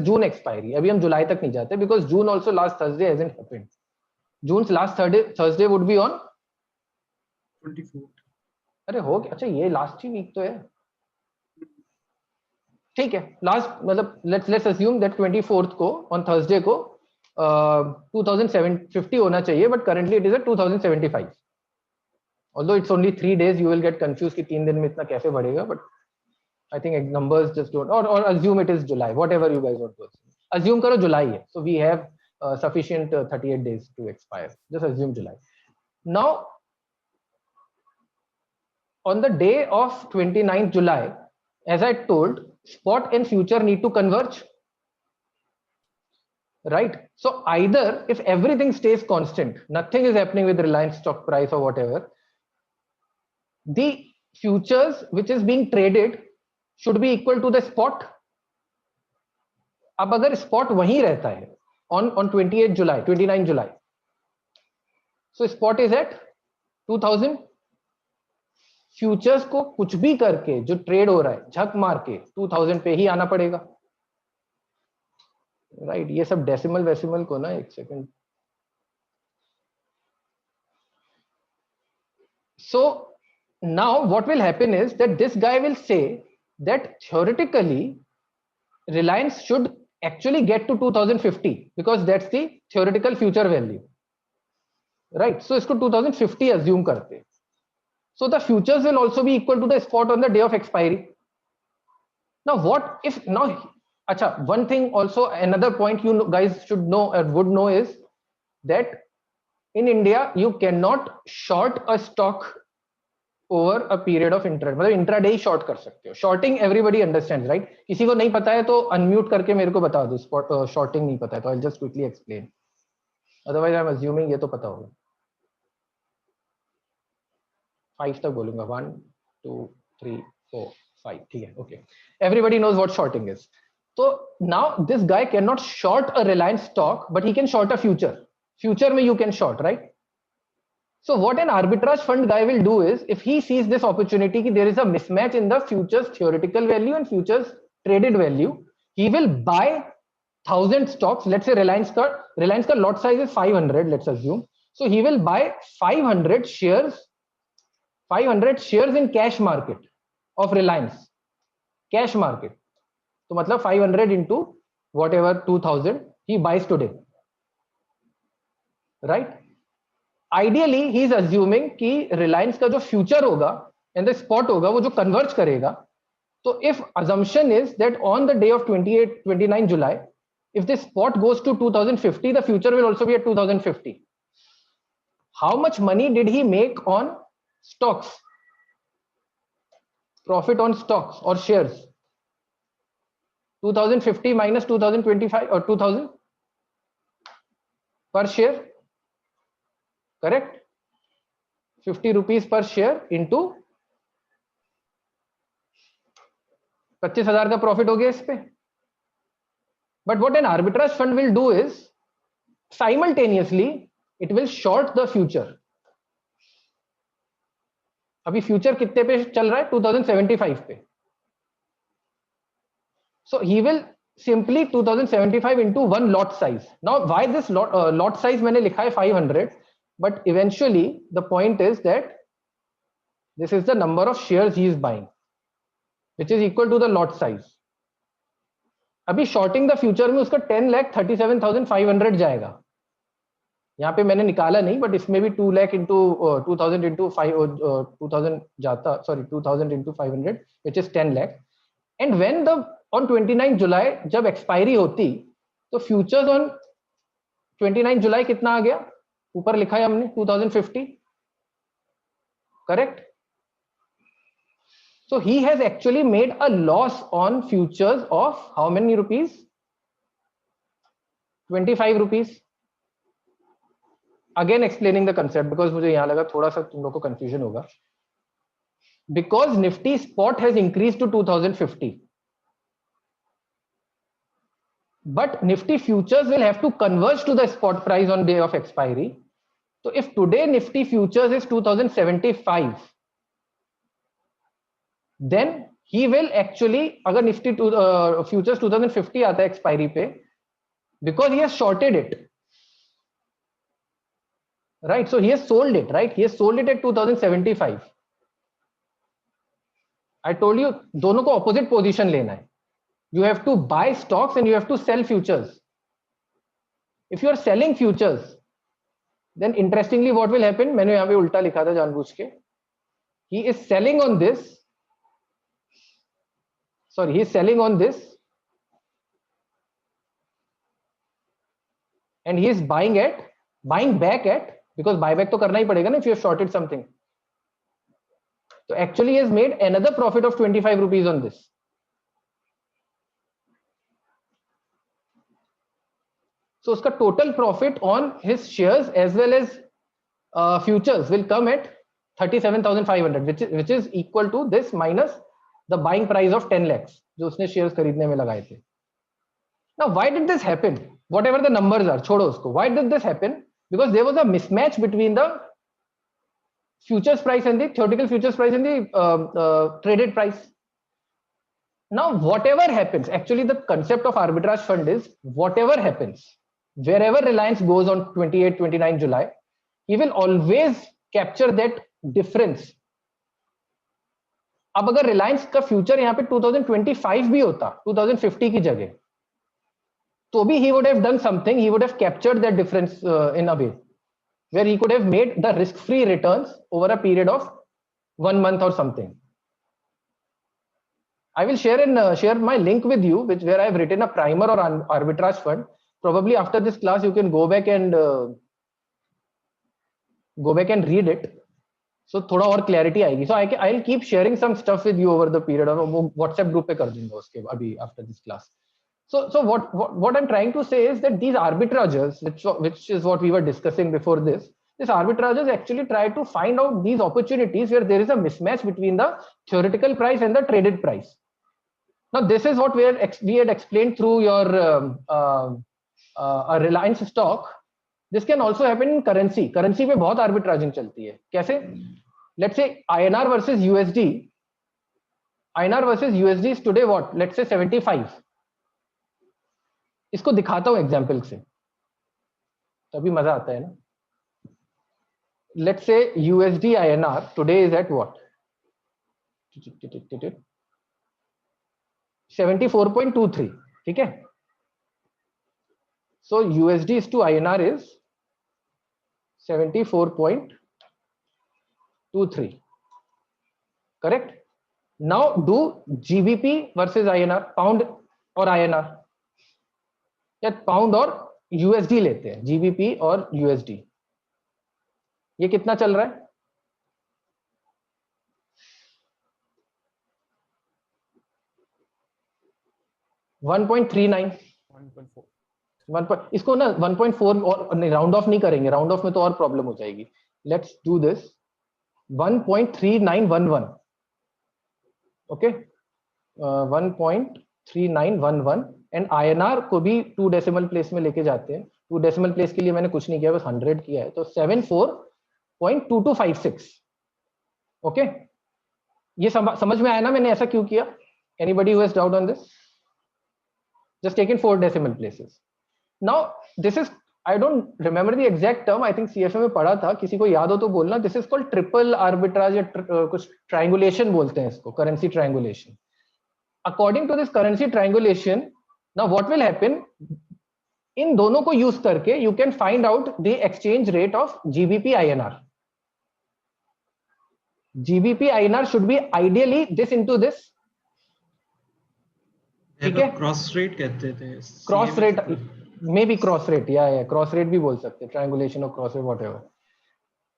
June expiry. अभी हम जुलाई तक नहीं जाते because June also last Thursday hasn't happened. June's last Thursday would be on 24th. अरे हो गया. अच्छा ये लास्ट ही वीक तो है. ठीक है, लास्ट मतलब let's assume that 24th को on Thursday को 2750 होना चाहिए, but currently it is at 2075. Although it's only 3 days, you will get confused कि 3 दिन में इतना कैसे बढ़ेगा, but I think numbers just don't, or assume it is July, whatever you guys want to assume. Assume करो जुलाई है, so we have sufficient 38 days to expire. Just assume July. Now on the day of 29th July, as I told, spot and future need to converge, right? So either if everything stays constant, nothing is happening with Reliance stock price or whatever, the futures which is being traded should be equal to the spot. अब अगर spot वहीं रहता है on 29 July, so spot is at 2000. Futures को कुछ भी करके जो ट्रेड हो रहा है झक मार के 2000 पे ही आना पड़ेगा, राइट? ये सब डेसिमल को ना, एक second. So now what will happen is that this guy will say that theoretically Reliance should actually get to 2050 because that's the theoretical future value, right? So इसको 2050 assume करते. So the futures will also be equal to the spot on the day of expiry. Now what if now, acha, one thing also, another point you guys should know or would know is that in India you cannot short a stock over a period of intraday. मतलब intraday ही short कर सकते हो. Shorting everybody understands, right? किसी को नहीं पता है तो unmute करके मेरे को बता दो. Spot shorting नहीं पता है तो I'll just quickly explain. Otherwise I'm assuming ये तो पता होगा. 5 तक बोलूंगा. 1 2 3 4 5. ठीक है, okay. Everybody knows what shorting is. So now this guy cannot short a Reliance stock, but he can short a future. Future में you can short, right? So what an arbitrage fund guy will do is, if he sees this opportunity that there is a mismatch in the futures theoretical value and futures traded value, he will buy 1,000 stocks. Let's say Reliance ka lot size is 500, let's assume. So he will buy 500 shares in cash market of Reliance. Cash market. So matlab 500 into whatever 2,000 he buys today. Right? Ideally, he is assuming कि Reliance का जो future होगा and the spot होगा वो जो converge करेगा. So if assumption is that on the day of 29 July, if the spot goes to 2050, the future will also be at 2050. How much money did he make on stocks? Profit on stocks or shares? 2050 minus 2025 or 2000 per share. Correct? 50 rupees per share into 25,000 का profit हो गया इस पे. But what an arbitrage fund will do is simultaneously it will short the future. अभी future कितने पे चल रहा है? 2075 पे. So he will simply 2075 into one lot size. Now why this lot size मैंने लिखा है 500, but eventually the point is that this is the number of shares he is buying, which is equal to the lot size. अभी shorting the future में उसका 10,37,500 जाएगा. यहाँ पे मैंने निकाला नहीं, but इसमें भी 2 lakh into 2000 into 2000 जाता, sorry 2000 into 500, which is 10 lakh. And when on 29 July जब expiry होती, तो futures on 29 July कितना आ गया? ऊपर लिखा है हमने 2050. Correct? So he has actually made a loss on futures of how many rupees? 25 rupees. Again explaining the concept because मुझे यहाँ लगा थोड़ा सा तुम लोग को confusion होगा. Because Nifty spot has increased to 2050. But Nifty futures will have to converge to the spot price on day of expiry. So if today Nifty futures is 2075, then he will actually, अगर Nifty futures 2050 आता है expiry पे, because he has shorted it, right? So he has sold it, right? He has sold it at 2075. I told you दोनों को opposite position लेना है. You have to buy stocks and you have to sell futures. If you are selling futures, then interestingly what will happen? मैंने यहाँ पे उल्टा लिखा था जानबूझ के. He is selling on this. Sorry, he is selling on this, and he is buying back at, because buyback तो करना ही पड़ेगा ना if you have shorted something. So actually he has made another profit of 25 rupees on this. So उसका total profit on his shares as well as futures will come at 37,500, which is equal to this minus the buying price of 10 lakhs जो उसने shares खरीदने में लगाए थे. Now why did this happen? Whatever the numbers are, छोड़ो उसको. Why did this happen? Because there was a mismatch between the futures price and the theoretical futures price and the traded price. Now whatever happens, actually the concept of arbitrage fund is whatever happens, wherever Reliance goes on 29 July, he will always capture that difference. अब अगर Reliance का future यहाँ पे 2025 भी होता 2050 की जगह, तो भी he would have done something. He would have captured that difference in a way where he could have made the risk-free returns over a period of 1 month or something. I will share my link with you, where I have written a primer on arbitrage fund. Probably after this class, you can go back and read it. So थोड़ा और clarity आएगी. So I'll keep sharing some stuff with you over the period of WhatsApp group पे कर दूंगा उसके अभी after this class. So what I'm trying to say is that these arbitrages, which is what we were discussing before this, these arbitrages actually try to find out these opportunities where there is a mismatch between the theoretical price and the traded price. Now this is what we had explained through your a Reliance stock, This can also happen in currency. Currency पे बहुत arbitraging चलती है. कैसे? Let's say INR versus USD. INR versus USD is today what? Let's say 75. इसको दिखाता हूँ example से, तभी मजा आता है ना. Let's say USD INR today is at what? 74.23. ठीक है. So USD is to INR is 74.23. Correct? Now do GBP versus INR, pound और INR, या pound और USD लेते हैं, GBP और USD. ये कितना चल रहा है? 1.39. 1. इसको ना 1.4 और राउंड ऑफ नहीं करेंगे, राउंड ऑफ में तो और प्रॉब्लम हो जाएगी. Let's do this 1.3911. Okay, 1.3911 and INR को भी 2 डेसिमल प्लेस में लेके जाते हैं. 2 डेसिमल प्लेस के लिए मैंने कुछ नहीं किया, बस 100 किया है, तो 74.2256. ओके, ये समझ में आया ना मैंने ऐसा क्यों किया? Anybody who has doubt on this? Just take in 4 decimal places. Now this is, I don't remember the exact term, I think CFA में पढ़ा था, किसी को याद हो तो बोलना. This is called triple arbitrage या कुछ triangulation बोलते हैं इसको, currency triangulation. According to this currency triangulation, now what will happen? इन दोनों को यूज करके you can find out the exchange rate of GBP INR. GBP INR should be ideally this into this. ठीक है, cross rate कहते थे. Cross rate, may be cross rate, या cross rate भी बोल सकते हैं, ट्रायंगुलेशन और क्रॉस रेट व्हाटएवर.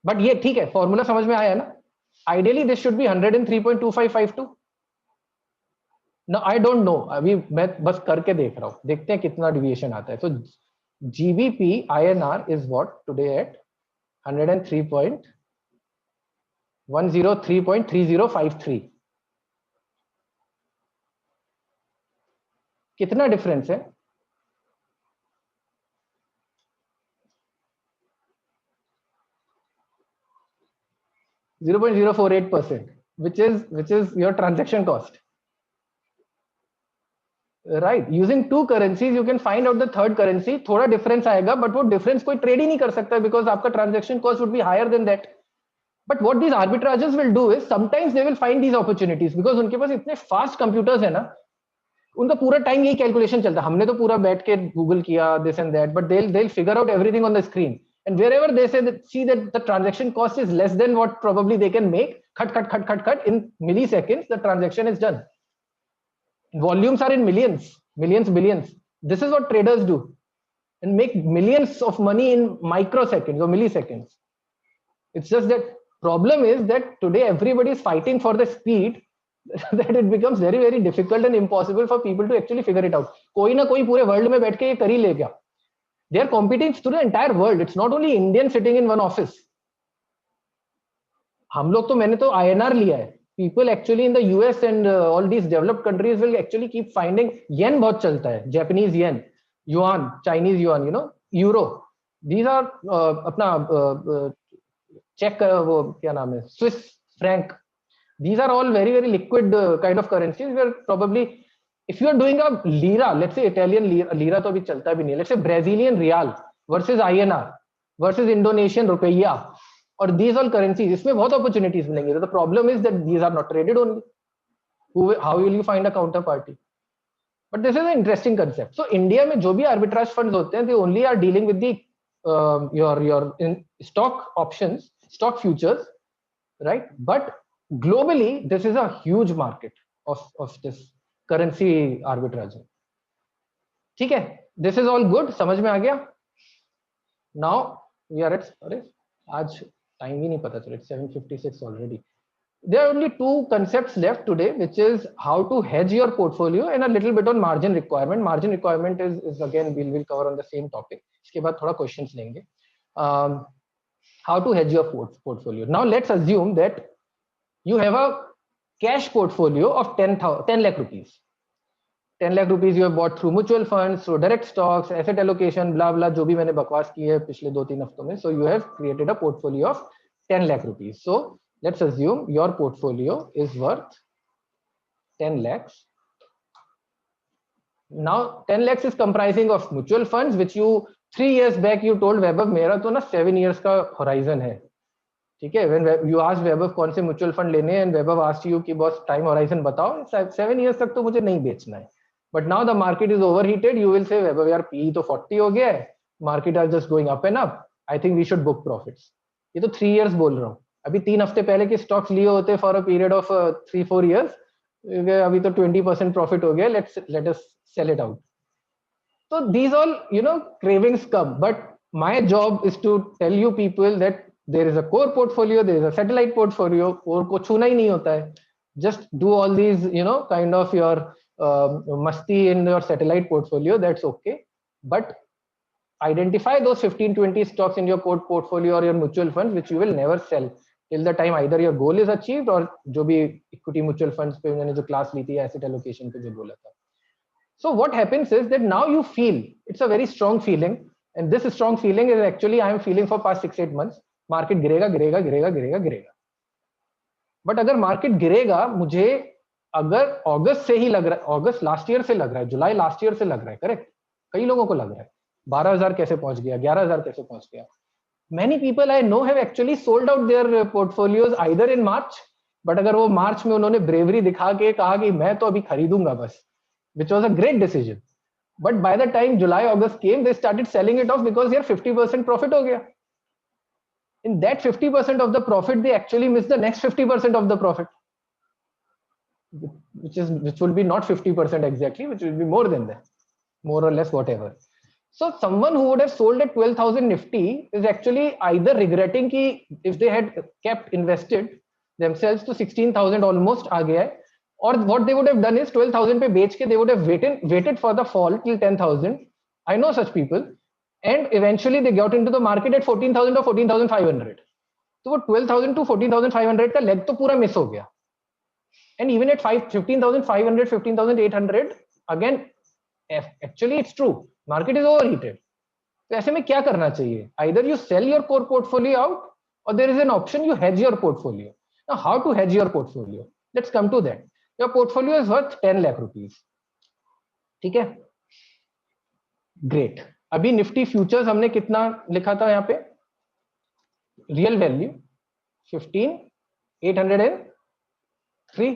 बट ये ठीक है, फॉर्मूला समझ में आया ना? Ideally this should be 103.2552. No I don't know, अभी मैं बस करके देख रहा हूं, देखते हैं कितना डिविएशन आता है. सो GBP INR is what today at 103.103.3053. कितना डिफरेंस है? .048%, which is your transaction cost. Right, using 2 currencies you can find out the third currency. थोड़ा डिफरेंस आएगा, बट वो डिफरेंस कोई ट्रेड ही नहीं कर सकता, बिकॉज आपका transaction cost would be higher than that. But what these arbitrages will do is sometimes they will find these opportunities because उनके पास इतने फास्ट कंप्यूटर्स है ना, उनका पूरा टाइम यही कैलकुलेशन चलता है. हमने तो पूरा बैठ के गूगल किया this and that, but they'll figure out everything on the screen, and wherever they see that the transaction cost is less than what probably they can make, cut in milliseconds the transaction is done. Volumes are in millions, billions. This is what traders do, and make millions of money in microseconds or milliseconds. It's just that problem is that today everybody is fighting for the speed that it becomes very very difficult and impossible for people to actually figure it out. कोई ना कोई पूरे world में बैठ के ये कर ही लेगा. They are competing to the entire world. It's not only Indian sitting in one office. हम लोग तो, मैंने तो INR लिया है. People actually in the US and all these developed countries will actually keep finding yen बहुत चलता है, Japanese yen, yuan, Chinese yuan, you know, euro. These are अपना Czech वो क्या नाम है, Swiss franc. These are all very very liquid kind of currencies where probably if you are doing a lira, let's say Italian lira तो अभी चलता भी नहीं, let's say Brazilian real versus INR versus Indonesian rupiah, or these all currencies, इसमें बहुत opportunities मिलेंगे. The problem is that these are not traded only. How will you find a counterparty? But this is an interesting concept. So India में जो भी arbitrage funds होते हैं, they only are dealing with the your in stock options, stock futures, right? But globally this is a huge market of this currency arbitrage. ठीक है, this is all good, समझ में आ गया? Now we are at, अरे आज time ही नहीं पता चला, it's 7:56 already. There are only 2 concepts left today, which is how to hedge your portfolio and a little bit on margin requirement. Margin requirement is again we'll cover on the same topic. इसके बाद थोड़ा questions लेंगे. How to hedge your portfolio. Now let's assume that you have a cash portfolio of 10 lakh rupees. 10 lakh rupees you have bought through mutual funds, through direct stocks, asset allocation, blah blah, जो भी मैंने बकवास की है पिछले 2-3 हफ्तों में. So you have created a portfolio of 10 lakh rupees. So let's assume your portfolio is worth 10 lakhs. Now 10 lakhs is comprising of mutual funds which you 3 years back you told Vaibhav मेरा तो ना 7 years का horizon है. ठीक है, when you asked Vaibhav कौन से mutual fund लेने हैं and Vaibhav asked you कि बॉस time horizon बताओ, 7 years तक तो मुझे नहीं बेचना है. But now the market is overheated, you will say Vaibhav यार PE तो 40 हो गया है, market are just going up and up, I think we should book profits. ये तो 3 years बोल रहा हूँ. अभी 3 हफ्ते पहले के stocks लिए होते for a period of 3-4 years, अभी तो 20% profit हो गया, let us sell it out. So these all, you know, cravings come, but my job is to tell you people that there is a core portfolio, there is a satellite portfolio, और को छूना ही नहीं होता है. Just do all these, you know, kind of your masti in your satellite portfolio, that's okay. But identify those 15-20 stocks in your core portfolio or your mutual funds which you will never sell till the time either your goal is achieved or जो भी equity mutual funds पे मैंने जो class ली थी asset allocation पे जो बोला था. So what happens is that now you feel, it's a very strong feeling, and this strong feeling is actually I am feeling for past 6-8 months. Market गिरेगा गिरेगा गिरेगा गिरेगा गिरेगा. But अगर market गिरेगा, मुझे अगर अगस्त से ही लग रहा है, अगस्त लास्ट ईयर से लग रहा है, जुलाई लास्ट ईयर से लग रहा है, करेक्ट, कई लोगों को लग रहा है 12,000 कैसे पहुंच गया, 11,000 कैसे पहुंच गया. Many people I know have actually sold out their portfolios either in March, but अगर वो मार्च में उन्होंने bravery दिखा के कहा कि मैं तो अभी खरीदूंगा बस, which was a great decision. But by the time July, August came, they started selling it off because यार 50% profit हो गया. In that 50% of the profit, they actually miss the next 50% of the profit, which will be not 50% exactly, which will be more than that, more or less whatever. So someone who would have sold at 12,000 Nifty is actually either regretting कि if they had kept invested themselves to 16,000 almost आ गया है, or what they would have done is 12,000 पे बेच के they would have waited for the fall till 10,000. I know such people. And eventually they got into the market at 14,000 or 14,500. तो वो 12,000 to 14,500 का leg तो पूरा मिस हो गया. And even at 15,500, 15,800, again, actually it's true. Market is overheated. तो ऐसे में क्या करना चाहिए? Either you sell your core portfolio out, or there is an option you hedge your portfolio. Now, how to hedge your portfolio? Let's come to that. Your portfolio is worth 10 lakh rupees. ठीक है? Great. अभी Nifty futures हमने कितना लिखा था यहाँ पे? Real value 15,803,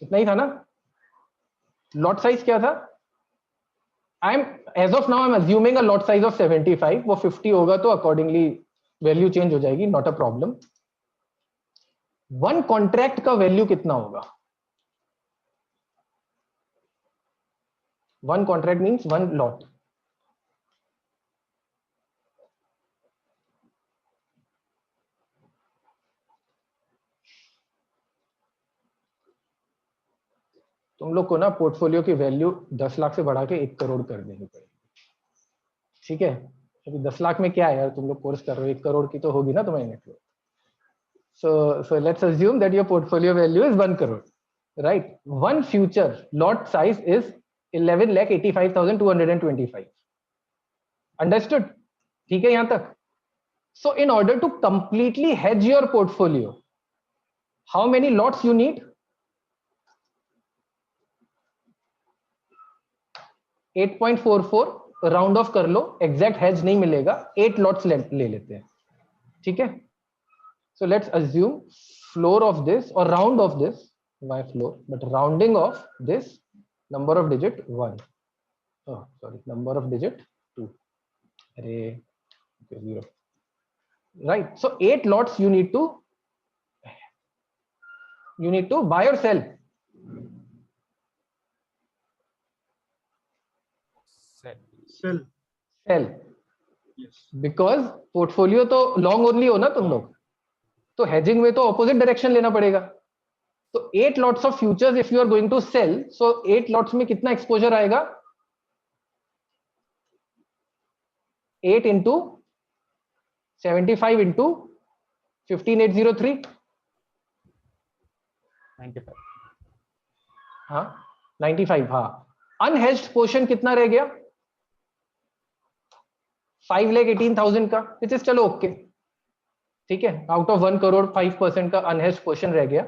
इतना ही था ना? लॉट साइज क्या था? I am as of now I am assuming a lot size of 75. वो 50 होगा तो अकॉर्डिंगली वैल्यू चेंज हो जाएगी, not a problem. One contract का वैल्यू कितना होगा? One contract means one lot. तुम लोग को ना पोर्टफोलियो की वैल्यू 10 लाख से बढ़ा के 1 करोड़ कर देनी पड़ेगी. ठीक है, अभी 10 लाख में क्या है यार, तुम लोग कोर्स कर रहे हो, 1 करोड़ की तो होगी ना तुम्हारी network. So let's assume that your portfolio value is 1 crore, right? One future lot size is 11,85,225. Understood? ठीक है यहाँ तक? So in order to completely hedge your portfolio, how many lots you need? 8.44, round of कर लो, exact hedge नहीं मिलेगा, 8 lots ले लेते हैं. ठीक है, so let's assume floor of this or round of this, my floor, but rounding of this number of digit 1, oh sorry, number of digit 2, array, okay, 0, right? So 8 lots you need to buy or sell. Sell. Yes. Because portfolio तो long only हो ना तुम लोग, तो hedging में तो opposite direction लेना पड़ेगा. तो 8 lots of futures if you are going to sell, so 8 lots में कितना एक्सपोजर आएगा? 8 इंटू 75 इंटू 15,803. 95. हाँ, 95, हाँ. अनहेज्ड पोर्शन कितना रह गया? 5,18,000 का, विच इज चलो ओके, ठीक है. आउट ऑफ 1 करोड़ 5% का अनहेज्ड पोर्शन रह गया.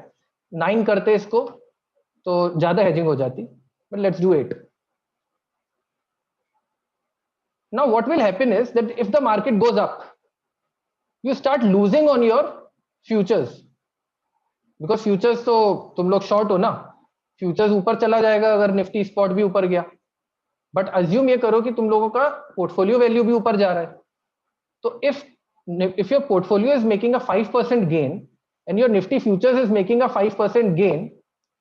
9 करते इसको तो ज्यादा हेजिंग हो जाती, but let's do 8. Now what will happen is that if the market goes up, you start losing on your futures, because futures तो तुम लोग शॉर्ट हो ना. फ्यूचर्स ऊपर चला जाएगा अगर निफ्टी स्पॉट भी ऊपर गया, बट अज्यूम ये करो कि तुम लोगों का पोर्टफोलियो वैल्यू भी ऊपर जा रहा है. तो if your portfolio is making a 5% gain and your nifty futures is making a 5% gain,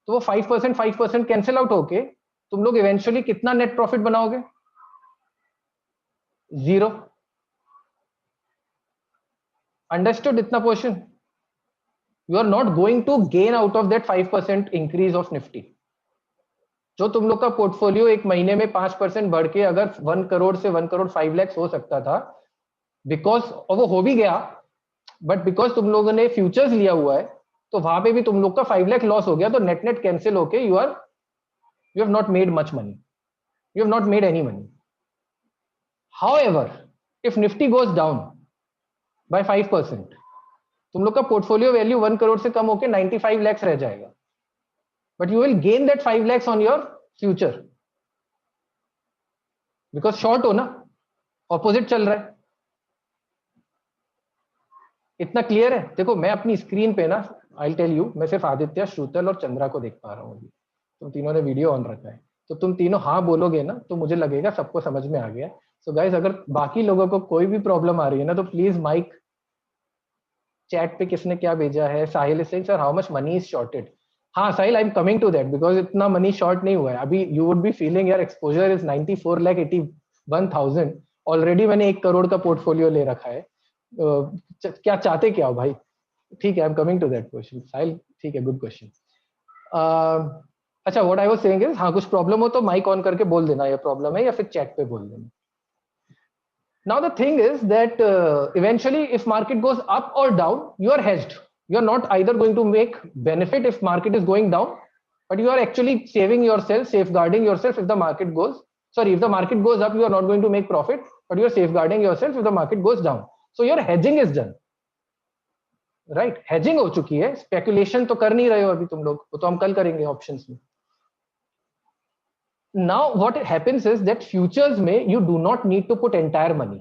तो वो 5% कैंसिल आउट होके तुम लोग इवेंचुअली कितना नेट प्रॉफिट बनाओगे? 0. Understood itna portion? You are not going to gain out of that 5% increase of Nifty. जो तुम लोग का पोर्टफोलियो एक महीने में 5% बढ़ के अगर 1 करोड़ से 1 करोड़ 5 लाख हो सकता था, बिकॉज और वो हो भी गया, बट बिकॉज तुम लोगों ने फ्यूचर्स लिया हुआ है तो वहां पे भी तुम लोग का 5 लाख लॉस हो गया, तो नेट नेट कैंसिल होके you have not made much money, you have not made any money. However, if Nifty goes down by 5%, तुम लोग का पोर्टफोलियो वैल्यू 1 करोड़ से कम होके 95 lakhs रह जाएगा, but you will gain that 5 lakhs on your future because short हो ना, opposite चल रहा है. इतना क्लियर है? देखो मैं अपनी स्क्रीन पे ना, I'll tell you, मैं सिर्फ आदित्य, श्रुतल और चंद्रा को देख पा रहा हूँ अभी. तुम तीनों ने वीडियो ऑन रखा है, तो तुम तीनों हाँ बोलोगे ना तो मुझे लगेगा सबको समझ में आ गया. सो गाइस, अगर बाकी लोगों को कोई भी प्रॉब्लम आ रही है ना तो प्लीज माइक. चैट पे किसने क्या भेजा है? Sahil is saying sir how much money is shorted. हाँ Sahil, I am coming to that, because इतना मनी शॉर्ट नहीं हुआ है अभी. यू वुड बी फीलिंग यार एक्सपोजर इज 94,81,000. ऑलरेडी मैंने 1 करोड़ का पोर्टफोलियो ले रखा है. क्या चाहते क्या हो भाई? ठीक है, I am coming to that question. Sahil ठीक है, गुड क्वेश्चन. अच्छा, what I was saying is, हाँ कुछ प्रॉब्लम हो तो माइक ऑन करके बोल देना ये प्रॉब्लम है, या फिर चैट पे बोल देना. Now the thing is that eventually if market goes up or down, you are hedged. You are not either going to make benefit if market is going down, but you are actually saving yourself, safeguarding yourself if the market goes, if the market goes up, you are not going to make profit, but you are safeguarding yourself if the market goes down. So your hedging is done. Right? Hedging हो चुकी है, speculation तो कर नहीं रहे हो अभी तुम लोग, वो तो हम कल करेंगे options में. Now what happens is that futures में you do not need to put entire money.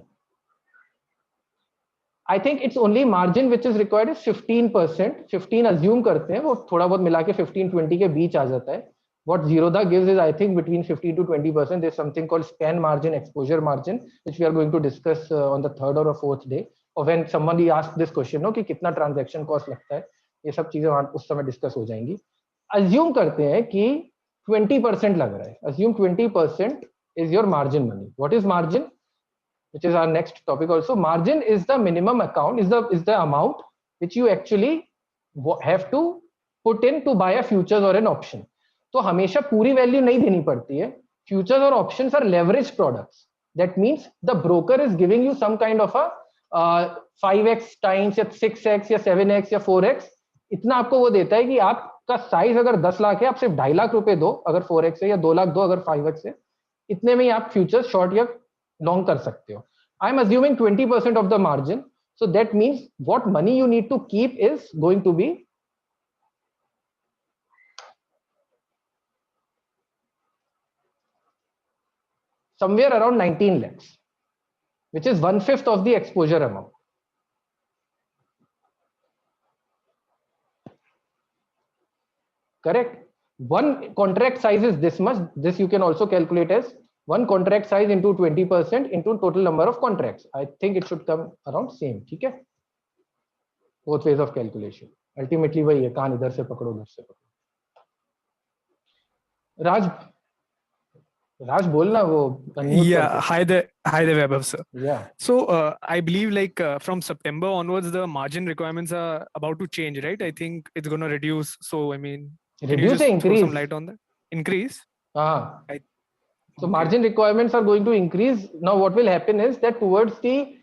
I think it's only margin which is required is 15%. 15 assume करते हैं, वो थोड़ा बहुत मिला के 15-20 के बीच आ जाता है. What Zerodha gives is I think between 15 to 20%. There's something called span margin, exposure margin, which we are going to discuss on the 3rd or 4th day. Or when somebody asks this question, no, कि कितना transaction cost लगता है, ये सब चीजें उस समय discuss हो जाएंगी. Assume करते हैं कि 20% लग रहा है. Assume 20% is your margin money. What is margin? Which is our next topic also. Margin is the minimum account, is the amount which you actually have to put in to buy a futures or an option. तो हमेशा पूरी value नहीं देनी पड़ती है. Futures or options are leveraged products. That means the broker is giving you some kind of a 5x times या 6x या 7x या 4x. इतना आपको वो देता है कि आपका साइज अगर 10 लाख है, आप सिर्फ 2.5 लाख रुपए दो अगर 4x है, या 2 लाख दो अगर 5x है. इतने में ही आप फ्यूचर्स शॉर्ट या लॉन्ग कर सकते हो. I am assuming 20% of the margin. So that means what money you need to keep is going to be somewhere around 19 lakhs, which is 1/5 of the exposure amount. Correct? One contract size is this much. This you can also calculate as one contract size into 20% into total number of contracts. I think it should come around same. ठीक है? Both ways of calculation. Ultimately वही है, कान इधर से पकड़ो उधर से पकड़ो. Raj बोलना वो. Yeah, hi there Vaibhav sir. Yeah. So I believe like from September onwards the margin requirements are about to change, right? I think it's going to reduce. So I mean, Reduce or throw increase? some light on that? Increase. So margin requirements are going to increase. Now what will happen is that towards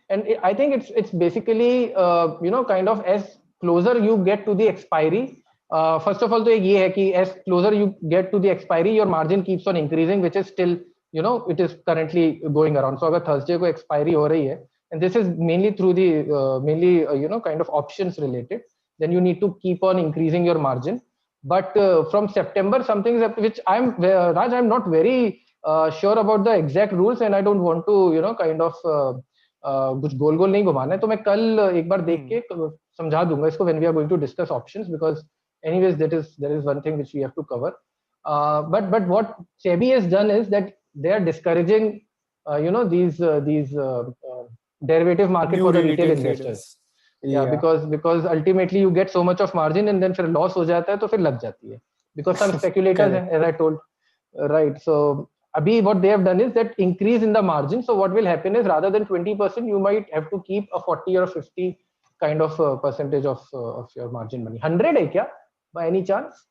and I think it's basically kind of as closer you get to the expiry, first of all तो एक ये है कि as closer you get to the expiry your margin keeps on increasing which is still you know it is currently going around. So अगर Thursday को expiry हो रही है and this is mainly through the kind of options related, then you need to keep on increasing your margin. But from September something which I'm not very sure about the exact rules and I don't want to kind of कुछ गोल गोल नहीं घुमाना है, तो मैं कल एक बार देख के समझा दूंगा इसको when we are going to discuss options, because anyways there is one thing which we have to cover. But what SEBI has done is that they are discouraging these derivative market New for the retail retail traders. investors. Yeah, because ultimately you get so much of margin and then फिर loss हो जाता है तो फिर लग जाती है, because some speculators हैं, as I told, right? So abhi what they have done is that increase in the margin. So what will happen is rather than 20%, you might have to keep a 40 or 50 kind of percentage of your margin money. 100 है क्या by any chance?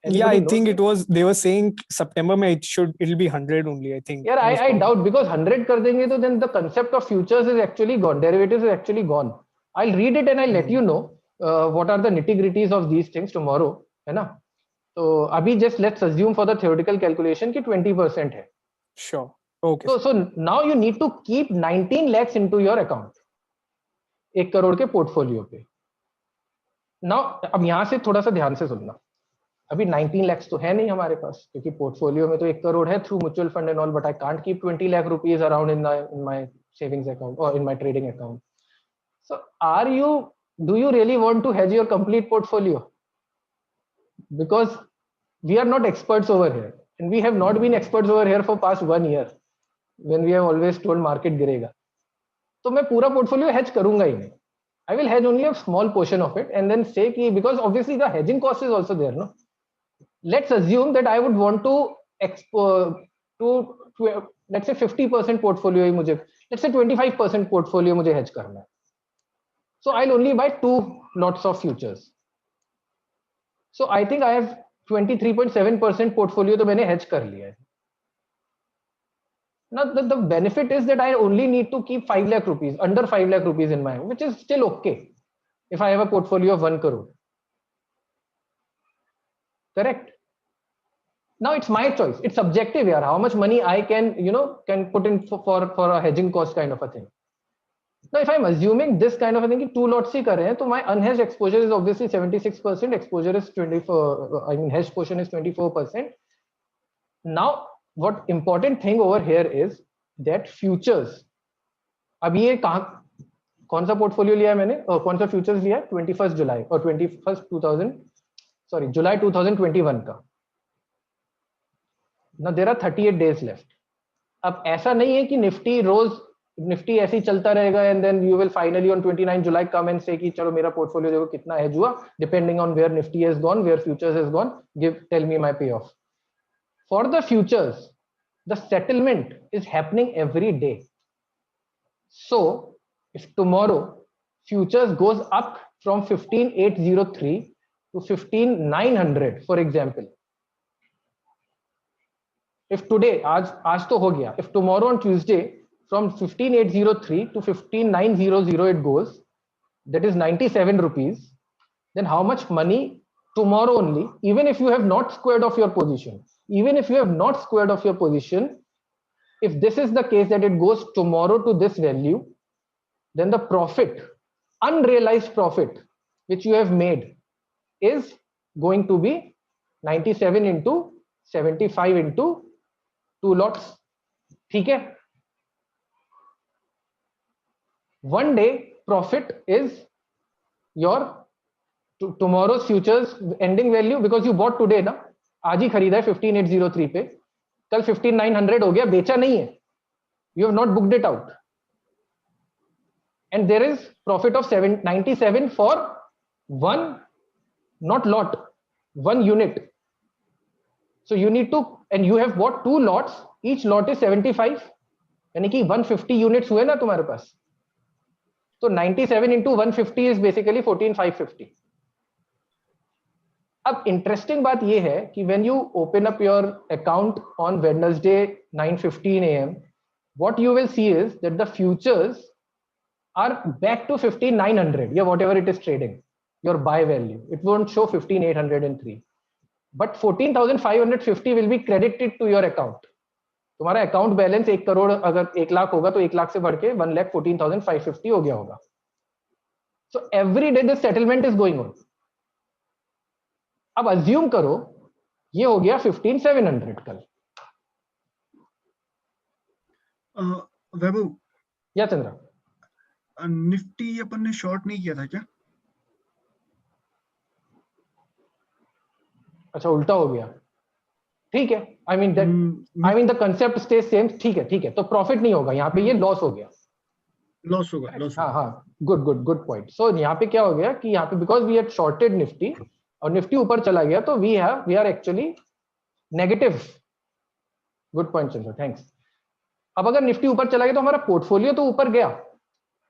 Yeah, I Anybody think knows? it was, they were saying September mein it'll be 100 only, I think. Yeah, most I probably. doubt, because 100 कर देंगे तो then the concept of futures is actually gone, derivatives is actually gone. I'll read it and I'll let you know what are the nitty-gritties of these things tomorrow, है ना? तो अभी just let's assume for the theoretical calculation कि 20% है. Sure. Okay. So now you need to keep 19 lakhs into your account. 1 crore के portfolio पे. Now अब यहाँ से थोड़ा सा ध्यान से सुनना. अभी 19 lakhs तो है नहीं हमारे पास, क्योंकि पोर्टफोलियो में तो 1 करोड़ है through mutual fund and all, but I can't keep 20 lakh rupees around in my savings account or in my trading account. So do you really want to hedge your complete portfolio? Because we are not experts over here, and we have not been experts over here for past 1 year when we have always told market गिरेगा. तो मैं पूरा portfolio hedge करूंगा ही नहीं. I will hedge only a small portion of it and then say कि, because obviously the hedging cost is also there, no? Let's assume that I would want to let's say 50% portfolio ही मुझे, let's say 25% portfolio मुझे hedge करना है. So I'll only buy 2 lots of futures. So I think I have 23.7% portfolio तो मैंने hedge कर लिया है. Now the benefit is that I only need to keep 5 lakh rupees, under 5 lakh rupees in my hand, which is still okay if I have a portfolio of 1 crore. Correct? Now it's my choice. It's subjective here. How much money I can put in for a hedging cost kind of a thing. Now, if I'm assuming this kind of a thing, 2 lots ही कर रहे हैं, तो my unhedged exposure is obviously 76%. Exposure is 24. I mean, hedged portion is 24%. Now, what important thing over here is that futures. अब ये कौन सा portfolio लिया है मैंने, कौन सा futures लिया है? 21st July और July 2021 का. Now there are 38 days left. अब ऐसा नहीं है कि निफ्टी ऐसे ही चलता रहेगा and then you will finally on 29 July come and say कि चलो मेरा portfolio देखो कितना hedge हुआ, depending on where Nifty has gone, where futures has gone, tell me my payoff. For the futures, the settlement is happening every day. So if tomorrow futures goes up from 15,803 to 15,900, for example, if today, आज तो हो गया, if tomorrow on Tuesday from 15,803 to 15,900 it goes, that is 97 rupees, then how much money tomorrow only, even if you have not squared off your position, if this is the case that it goes tomorrow to this value, then the profit, unrealized profit, which you have made is going to be 97 into 75 into 2 lots. ठीक है? One day profit is your tomorrow's futures ending value, because you bought today ना, आज ही खरीदा है 15,803 पे, कल 15,900 हो गया, बेचा नहीं है, you have not booked it out, and there is profit of 97 for one, not lot, one unit. So you need to, and you have bought 2 lots, each lot is 75, यानी कि 150 units हुए ना तुम्हारे पास. So 97 into 150 is basically 14,550. अब interesting बात ये है कि when you open up your account on Wednesday 9:15 AM, what you will see is that the futures are back to 15,900, yeah, whatever it is trading. your buy value. It won't show 15,803. But 14,550 will be credited to your account. तुम्हारा account balance 1 crore अगर 1 लाख होगा तो 1 लाख से बढ़ के 1,14,550 हो गया होगा. So every day this settlement is going on. अब अज्यूम करो ये हो गया 15,700 कल. वैभव, या चंद्रा, निफ्टी अपन ने शॉर्ट नहीं किया था क्या? अच्छा उल्टा हो गया. ठीक है, I mean the concept stay same. ठीक है, तो प्रॉफिट नहीं होगा यहाँ पे, ये लॉस हो गया. लॉस होगा, लॉस. हाँ, गुड पॉइंट. सो यहाँ पे क्या हो गया कि यहाँ पे because we had shorted Nifty और निफ्टी ऊपर चला गया तो we are actually negative. Good point Chandra, thanks. अब अगर निफ्टी ऊपर चला गया तो हमारा पोर्टफोलियो तो ऊपर गया,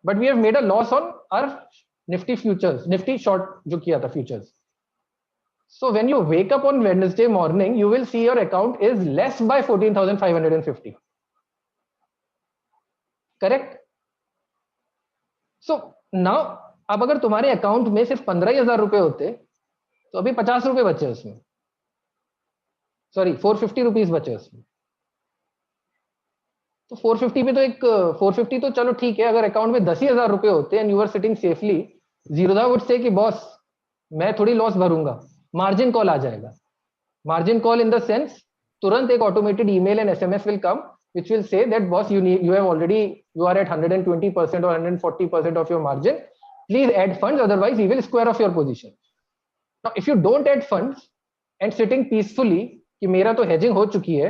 but we have made a loss on our Nifty futures, Nifty short जो किया था futures. So when you wake up on Wednesday morning, you will see your account is less by 14,550. Correct? So now, अब अगर तुम्हारे account में सिर्फ 15,000 रुपए होते तो अभी 50 रुपए बचे उसमें. सॉरी 450 रुपीज बचे उसमें. तो 450 पे तो 450 तो चलो ठीक है. अगर अकाउंट में 10,000 रुपए होते and you are sitting safely, Zerodha would say कि बॉस मैं थोड़ी लॉस भरूंगा. मार्जिन कॉल आ जाएगा. Margin call in the sense तुरंत एक automated email and SMS will come which will say that boss you are at 120% or 140% of your margin, please add funds, otherwise we will square off your position. Now if you don't add funds and sitting peacefully कि मेरा तो hedging हो चुकी है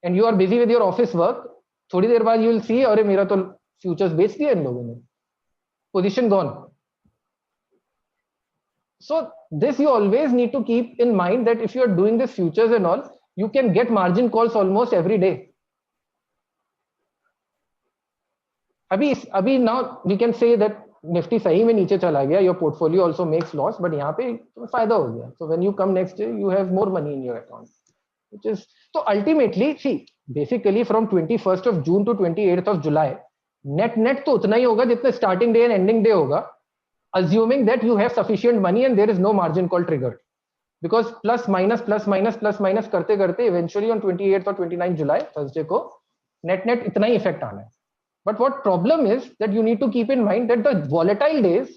and you are busy with your office work, थोड़ी देर बाद you will see अरे मेरा तो futures बेच दिया इन लोगों ने, position gone. So this you always need to keep in mind that if you are doing this futures and all, you can get margin calls almost every day. अभी now we can say that Nifty सही में नीचे चला गया, your portfolio also makes loss, but यहाँ पे फायदा हो गया. So when you come next day, you have more money in your account, which is so ultimately see basically from 21st of June to 28th of July, net तो उतना ही होगा जितना starting day and ending day होगा, assuming that you have sufficient money and there is no margin call triggered, because plus minus करते करते eventually on 28th or 29th July Thursday को net इतना ही effect आना है. But what problem is that you need to keep in mind that the volatile days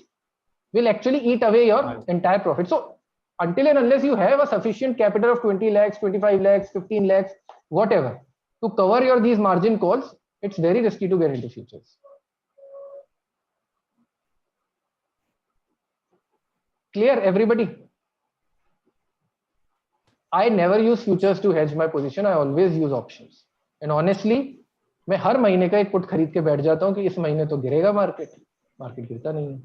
will actually eat away your entire profit. So until and unless you have a sufficient capital of 20 lakhs, 25 lakhs, 15 lakhs, whatever, to cover your these margin calls, it's very risky to get into futures. Clear, everybody? I never use futures to hedge my position. I always use options. And honestly, मैं हर महीने का एक put खरीद के बैठ जाता हूँ कि इस महीने तो गिरेगा मार्केट गिरता नहीं है.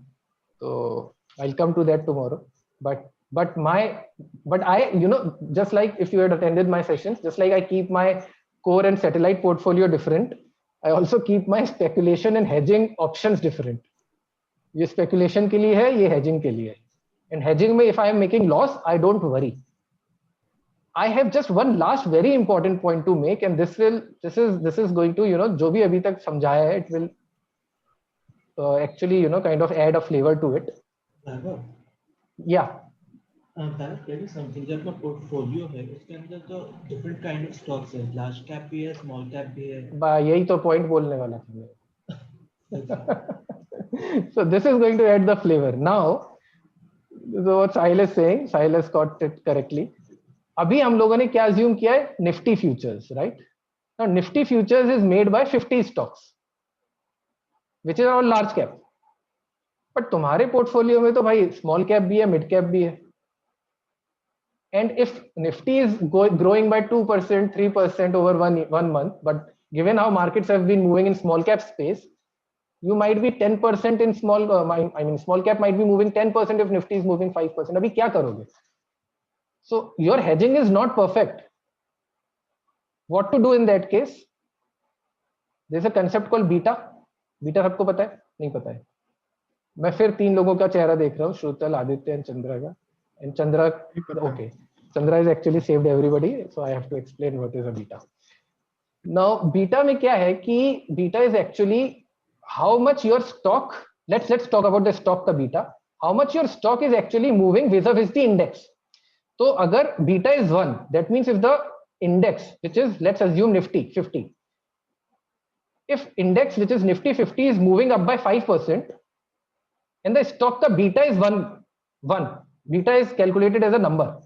तो I'll come to that tomorrow. But I, you know, just like if you had attended my sessions, just like I keep my core and satellite portfolio different, I also keep my speculation and hedging options different. ये speculation के लिए है, ये hedging के लिए है. And hedging में if I am making loss, I don't worry. I have just one last very important point to make, and this is going to, you know, जो भी अभी तक समझाया है, it will actually, you know, kind of add a flavor to it. Yeah. Tell me something. जब अपना portfolio है, उसके अंदर तो different kind of stocks है, large cap भी है, small cap भी है. यही तो point बोलने वाला था. So this is going to add the flavor. Now, so what Sahil is saying, Sahil has got it correctly. अभी हम लोगों ने क्या assume किया है? Nifty futures, right? Now Nifty futures is made by 50 stocks, which is all large cap. But तुम्हारे portfolio में तो भाई small cap भी है, mid cap भी है. And if Nifty is growing by 2%, 3% over one month, but given how markets have been moving in small cap space, you might be 10% in small. I mean, small cap might be moving 10% if Nifty is moving 5%. अभी क्या करोगे? So your hedging is not perfect. What to do in that case? There's a concept called beta. Beta सबको पता है? नहीं पता है. मैं फिर तीन लोगों का चेहरा देख रहा हूँ, श्रुतल, आदित्य and चंद्रा का. And Chandra, okay. Chandra has actually saved everybody, so I have to explain what is a beta. Now beta में क्या है कि beta is actually how much your stock. Let's talk about the stock का beta. how much your stock is actually moving vis-a-vis the index. So agar beta is 1, that means if the index, which is, let's assume Nifty 50, if index which is Nifty 50 is moving up by 5% and the stock ka beta is 1, beta is calculated as a number,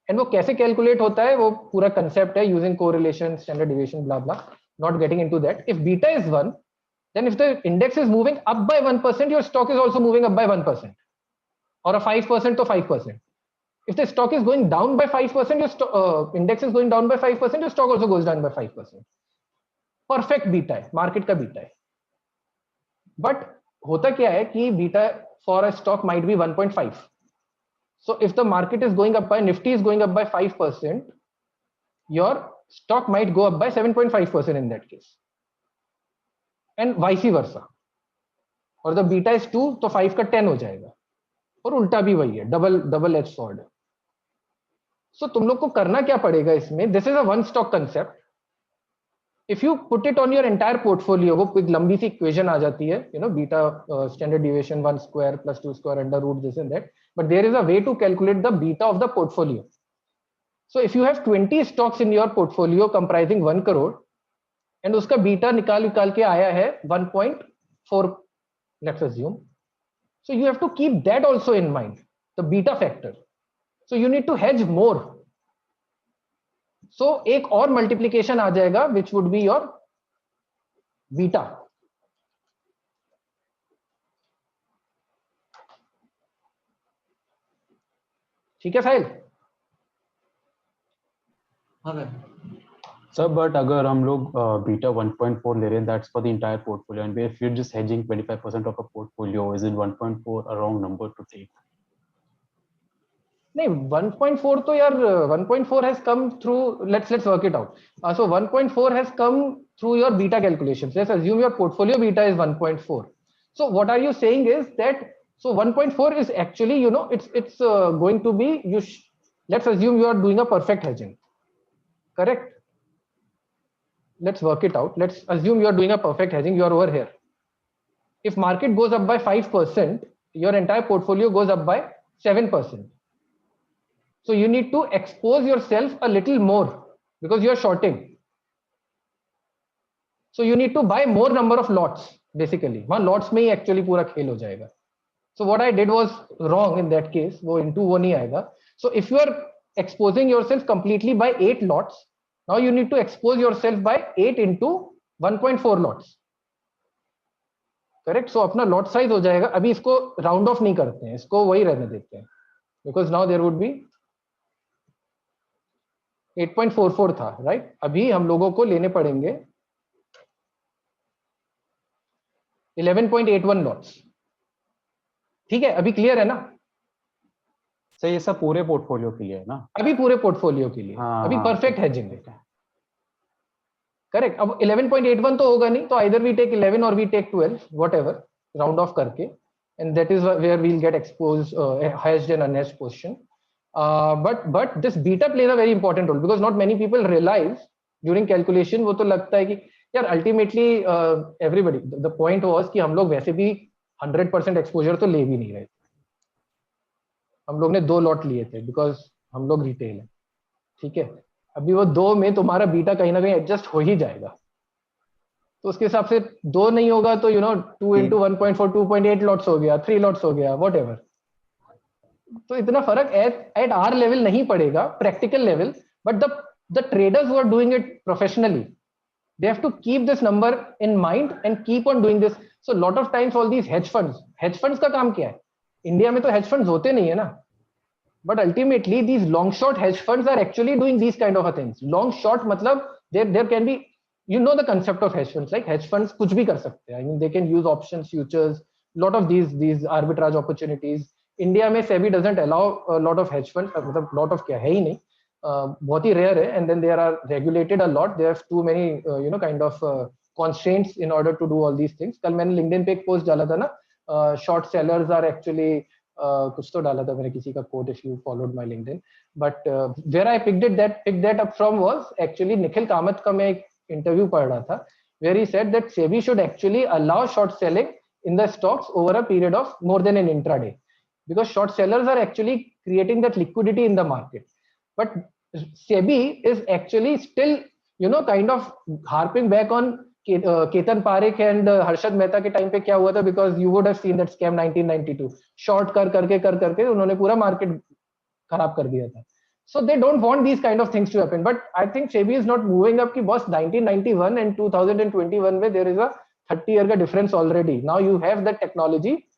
and वो कैसे calculate होता है, वो पूरा concept है using correlation, standard deviation, blah blah, not getting into that. If beta is 1, then if the index is moving up by 1%, your stock is also moving up by 1%, or a 5% to 5%. If the stock is going down by 5%, your index is going down by 5%, your stock also goes down by 5%. Perfect beta है, market का beta है. But होता क्या है कि beta for a stock might be 1.5. So if the market is going up by, Nifty is going up by 5%, your stock might go up by 7.5% in that case. And vice versa. और the beta is 2, तो 5 का 10 हो जाएगा. और उल्टा भी वही है, double edge sword. So तुम लोग को करना क्या पड़ेगा इसमें? This is a one stock concept. If you put it on your entire portfolio, वो एक लंबी सी equation आ जाती है, you know, beta standard deviation 1 square plus 2 square under root this and that. But there is a way to calculate the beta of the portfolio. So if you have 20 stocks in your portfolio comprising 1 crore, and उसका beta निकाल के आया है 1.4, let's assume. So you have to keep that also in mind, the beta factor. So you need to hedge more. So एक और multiplication आ जाएगा, which would be your beta. ठीक है साहिल? हाँ मैम. सर बट अगर हम लोग बीटा 1.4 ले रहे हैं, that's for the entire portfolio, and if you're just hedging 25% of a portfolio, is it 1.4 a wrong number to take? नहीं, 1.4 तो यार 1.4 has come through, let's work it out. So 1.4 has come through your beta calculations. Let's assume your portfolio beta is 1.4. So what are you saying is that, so 1.4 is actually, you know, it's going to be, let's assume you are doing a perfect hedging, correct? Let's work it out. Let's assume you are doing a perfect hedging. You are over here. If market goes up by 5%, your entire portfolio goes up by 7%. So you need to expose yourself a little more because you are shorting. So you need to buy more number of lots, basically. वहाँ lots में ही actually पूरा खेल हो जाएगा. So what I did was wrong in that case. वो into वो नहीं आएगा. So if you are exposing yourself completely by 8 lots, now you need to expose yourself by 8 into 1.4 lots. Correct? So अपना lot size हो जाएगा. अभी इसको round off नहीं करते हैं. इसको वही रहने देते हैं. Because now there would be 8.44 था, right? अभी हम लोगों को लेने पड़ेंगे 11.81 lots. ठीक है, अभी क्लियर है ना? सर ये सब पूरे पोर्टफोलियो के लिए है ना? अभी पूरे पोर्टफोलियो के लिए. अभी परफेक्ट हेजिंग है. करेक्ट. अब 11.81 तो होगा नहीं, तो either we take 11 or we take 12, whatever, round off करके, and that is where we'll get exposed, hedged and unhedged position. But this beta plays a very important role because not many people realize during calculation. वो तो लगता है कि यार ultimately everybody, the point was कि हम लोग वैसे भी 100% exposure तो ले भी नहीं रहे. हम लोग ने 2 लॉट लिए थे because हम लोग रिटेल है. ठीक है, अभी वो 2 में तुम्हारा बीटा कहीं ना कहीं एडजस्ट हो ही जाएगा. तो उसके हिसाब से 2 नहीं होगा तो यू नो 2 into 1.4 2.8 लॉट्स हो गया, 3 लॉट्स हो गया, whatever. तो इतना फर्क एट आर लेवल नहीं पड़ेगा, practical level. But the traders who are doing it professionally, they have to keep this number in mind and keep on doing this. So lot of times all these hedge funds का काम क्या है? India में तो hedge funds होते नहीं है ना. But ultimately these long short hedge funds are actually doing these kind of things. Long short मतलब there can be, you know the concept of hedge funds, like hedge funds कुछ भी कर सकते हैं. I mean they can use options, futures, lot of these arbitrage opportunities. India में SEBI doesn't allow a lot of hedge funds. मतलब lot of क्या है ही नहीं. बहुत ही rare है, and then they are regulated a lot. They have too many you know kind of constraints in order to do all these things. कल मैंने LinkedIn पे एक post डाला था ना, short sellers are actually कुछ तो डाला था मैंने किसी का quote if you followed my LinkedIn. But where I picked that up from was actually Nikhil Kamat का मैं एक interview पढ़ रहा था where he said that SEBI should actually allow short selling in the stocks over a period of more than an intraday. because short sellers are actually creating that liquidity in the market. But SEBI is actually still, kind of harping back on Ketan Parekh and Harshad Mehta के time पे क्या हुआ था, because you would have seen that scam 1992 short कर करके उन्होंने पूरा market खराब कर दिया था. So they don't want these kind of things to happen. But I think SEBI is not moving up कि boss 1991 and 2021 में there is a 30-year का difference already. Now you have that technology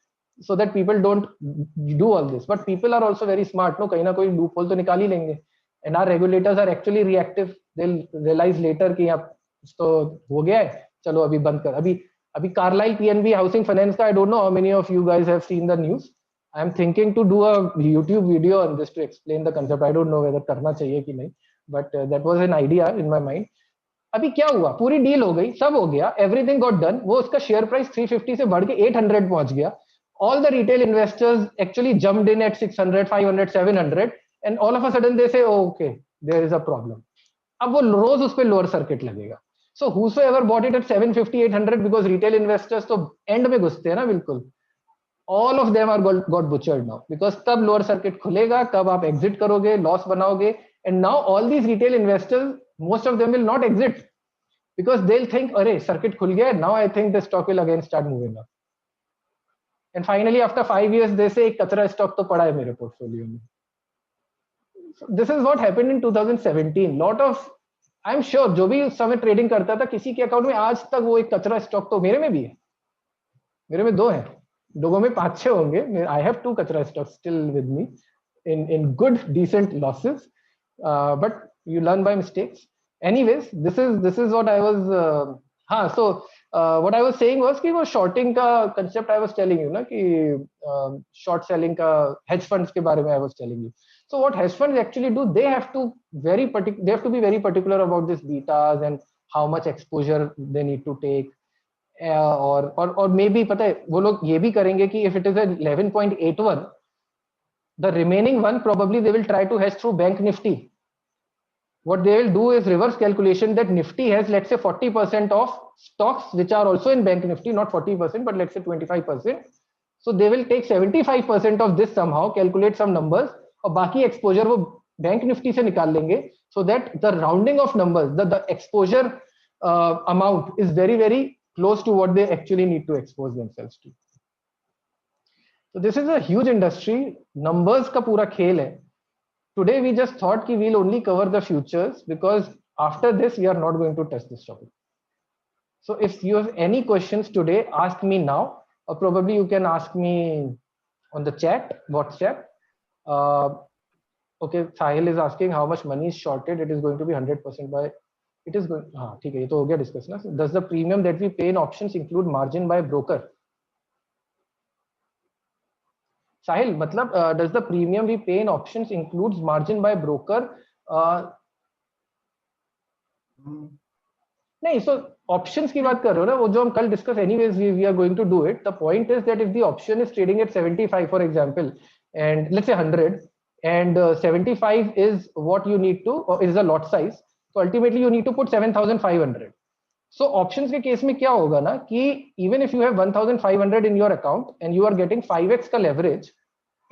so that people don't do all this. But people are also very smart. No, कहीं ना कोई loophole तो निकाल ही लेंगे. And our regulators are actually reactive. They'll realize later कि आप तो हो गया है, चलो अभी बंद कर. अभी Carlyle PNB housing finance का, I don't know how many of you guys have seen the news. I am thinking to do a YouTube video on this to explain the concept. I don't know whether करना चाहिए कि नहीं, but that was an idea in my mind. अभी क्या हुआ, पूरी deal हो गई, सब हो गया, everything got done. वो उसका शेयर प्राइस 350 से बढ़ के 800 पहुंच गया. All the retail investors actually jumped in at 600, 500, 700, and all of a sudden they say, oh, okay, there is a problem. अब वो रोज उस पे लोअर सर्किट लगेगा. So whosoever bought it at 750, 800, because retail investors तो end में घुसते हैं ना बिल्कुल. All of them are got butchered now, because कब लोअर सर्किट खुलेगा, कब आप एग्जिट करोगे, लॉस बनाओगे. And now all these retail investors, most of them will not exit, because they'll think, अरे सर्किट खुल गया, now I think the stock will again start moving up. And finally after 5 years they say एक कचरा stock तो पड़ा है मेरे portfolio में. So this is what happened in 2017. Lot of, I'm sure जो भी उस समय ट्रेडिंग करता था, किसी के अकाउंट में आज तक वो एक कचरा स्टॉक, तो मेरे में भी है, मेरे में 2 हैं, लोगों में 5-6 होंगे. I have 2 कचरा stocks still with me in good decent losses, but you learn by mistakes. Anyways, this is what I was so what I was saying was कि वो shorting का concept I was telling you ना कि short selling का hedge funds के बारे में I was telling you. So what hedge funds actually do, they have to be very particular about this betas and how much exposure they need to take. और maybe पता है वो लोग ये भी करेंगे कि if it is at 11.81, the remaining one probably they will try to hedge through bank nifty. What they will do is reverse calculation that Nifty has, let's say 40% of stocks which are also in bank nifty, not 40%, but let's say 25%. So they will take 75% of this somehow, calculate some numbers, और बाकी exposure वो bank nifty से निकाल लेंगे, so that the rounding of numbers, the exposure amount is very, very close to what they actually need to expose themselves to. So this is a huge industry. Numbers का पूरा खेल है. Today we just thought कि we'll only cover the futures, because after this we are not going to touch this topic. So if you have any questions today, ask me now, or probably you can ask me on the chat, WhatsApp. Okay, Sahil is asking how much money is shorted. It is going to be 100% by. It is going. हाँ ठीक है, ये तो हो गया discuss ना. Does the premium that we pay in options include margin by broker? Sahil, मतलब does the premium we pay in options includes margin by broker? नहीं, so options की बात कर रहे हो ना, वो जो हम कल discuss, anyways we are going to do it. The point is that if the option is trading at 75, for example, and let's say 100, and 75 is what you need to, or is the lot size, so ultimately you need to put 7,500. So options के case में क्या होगा ना कि even if you have 1,500 in your account and you are getting 5x का leverage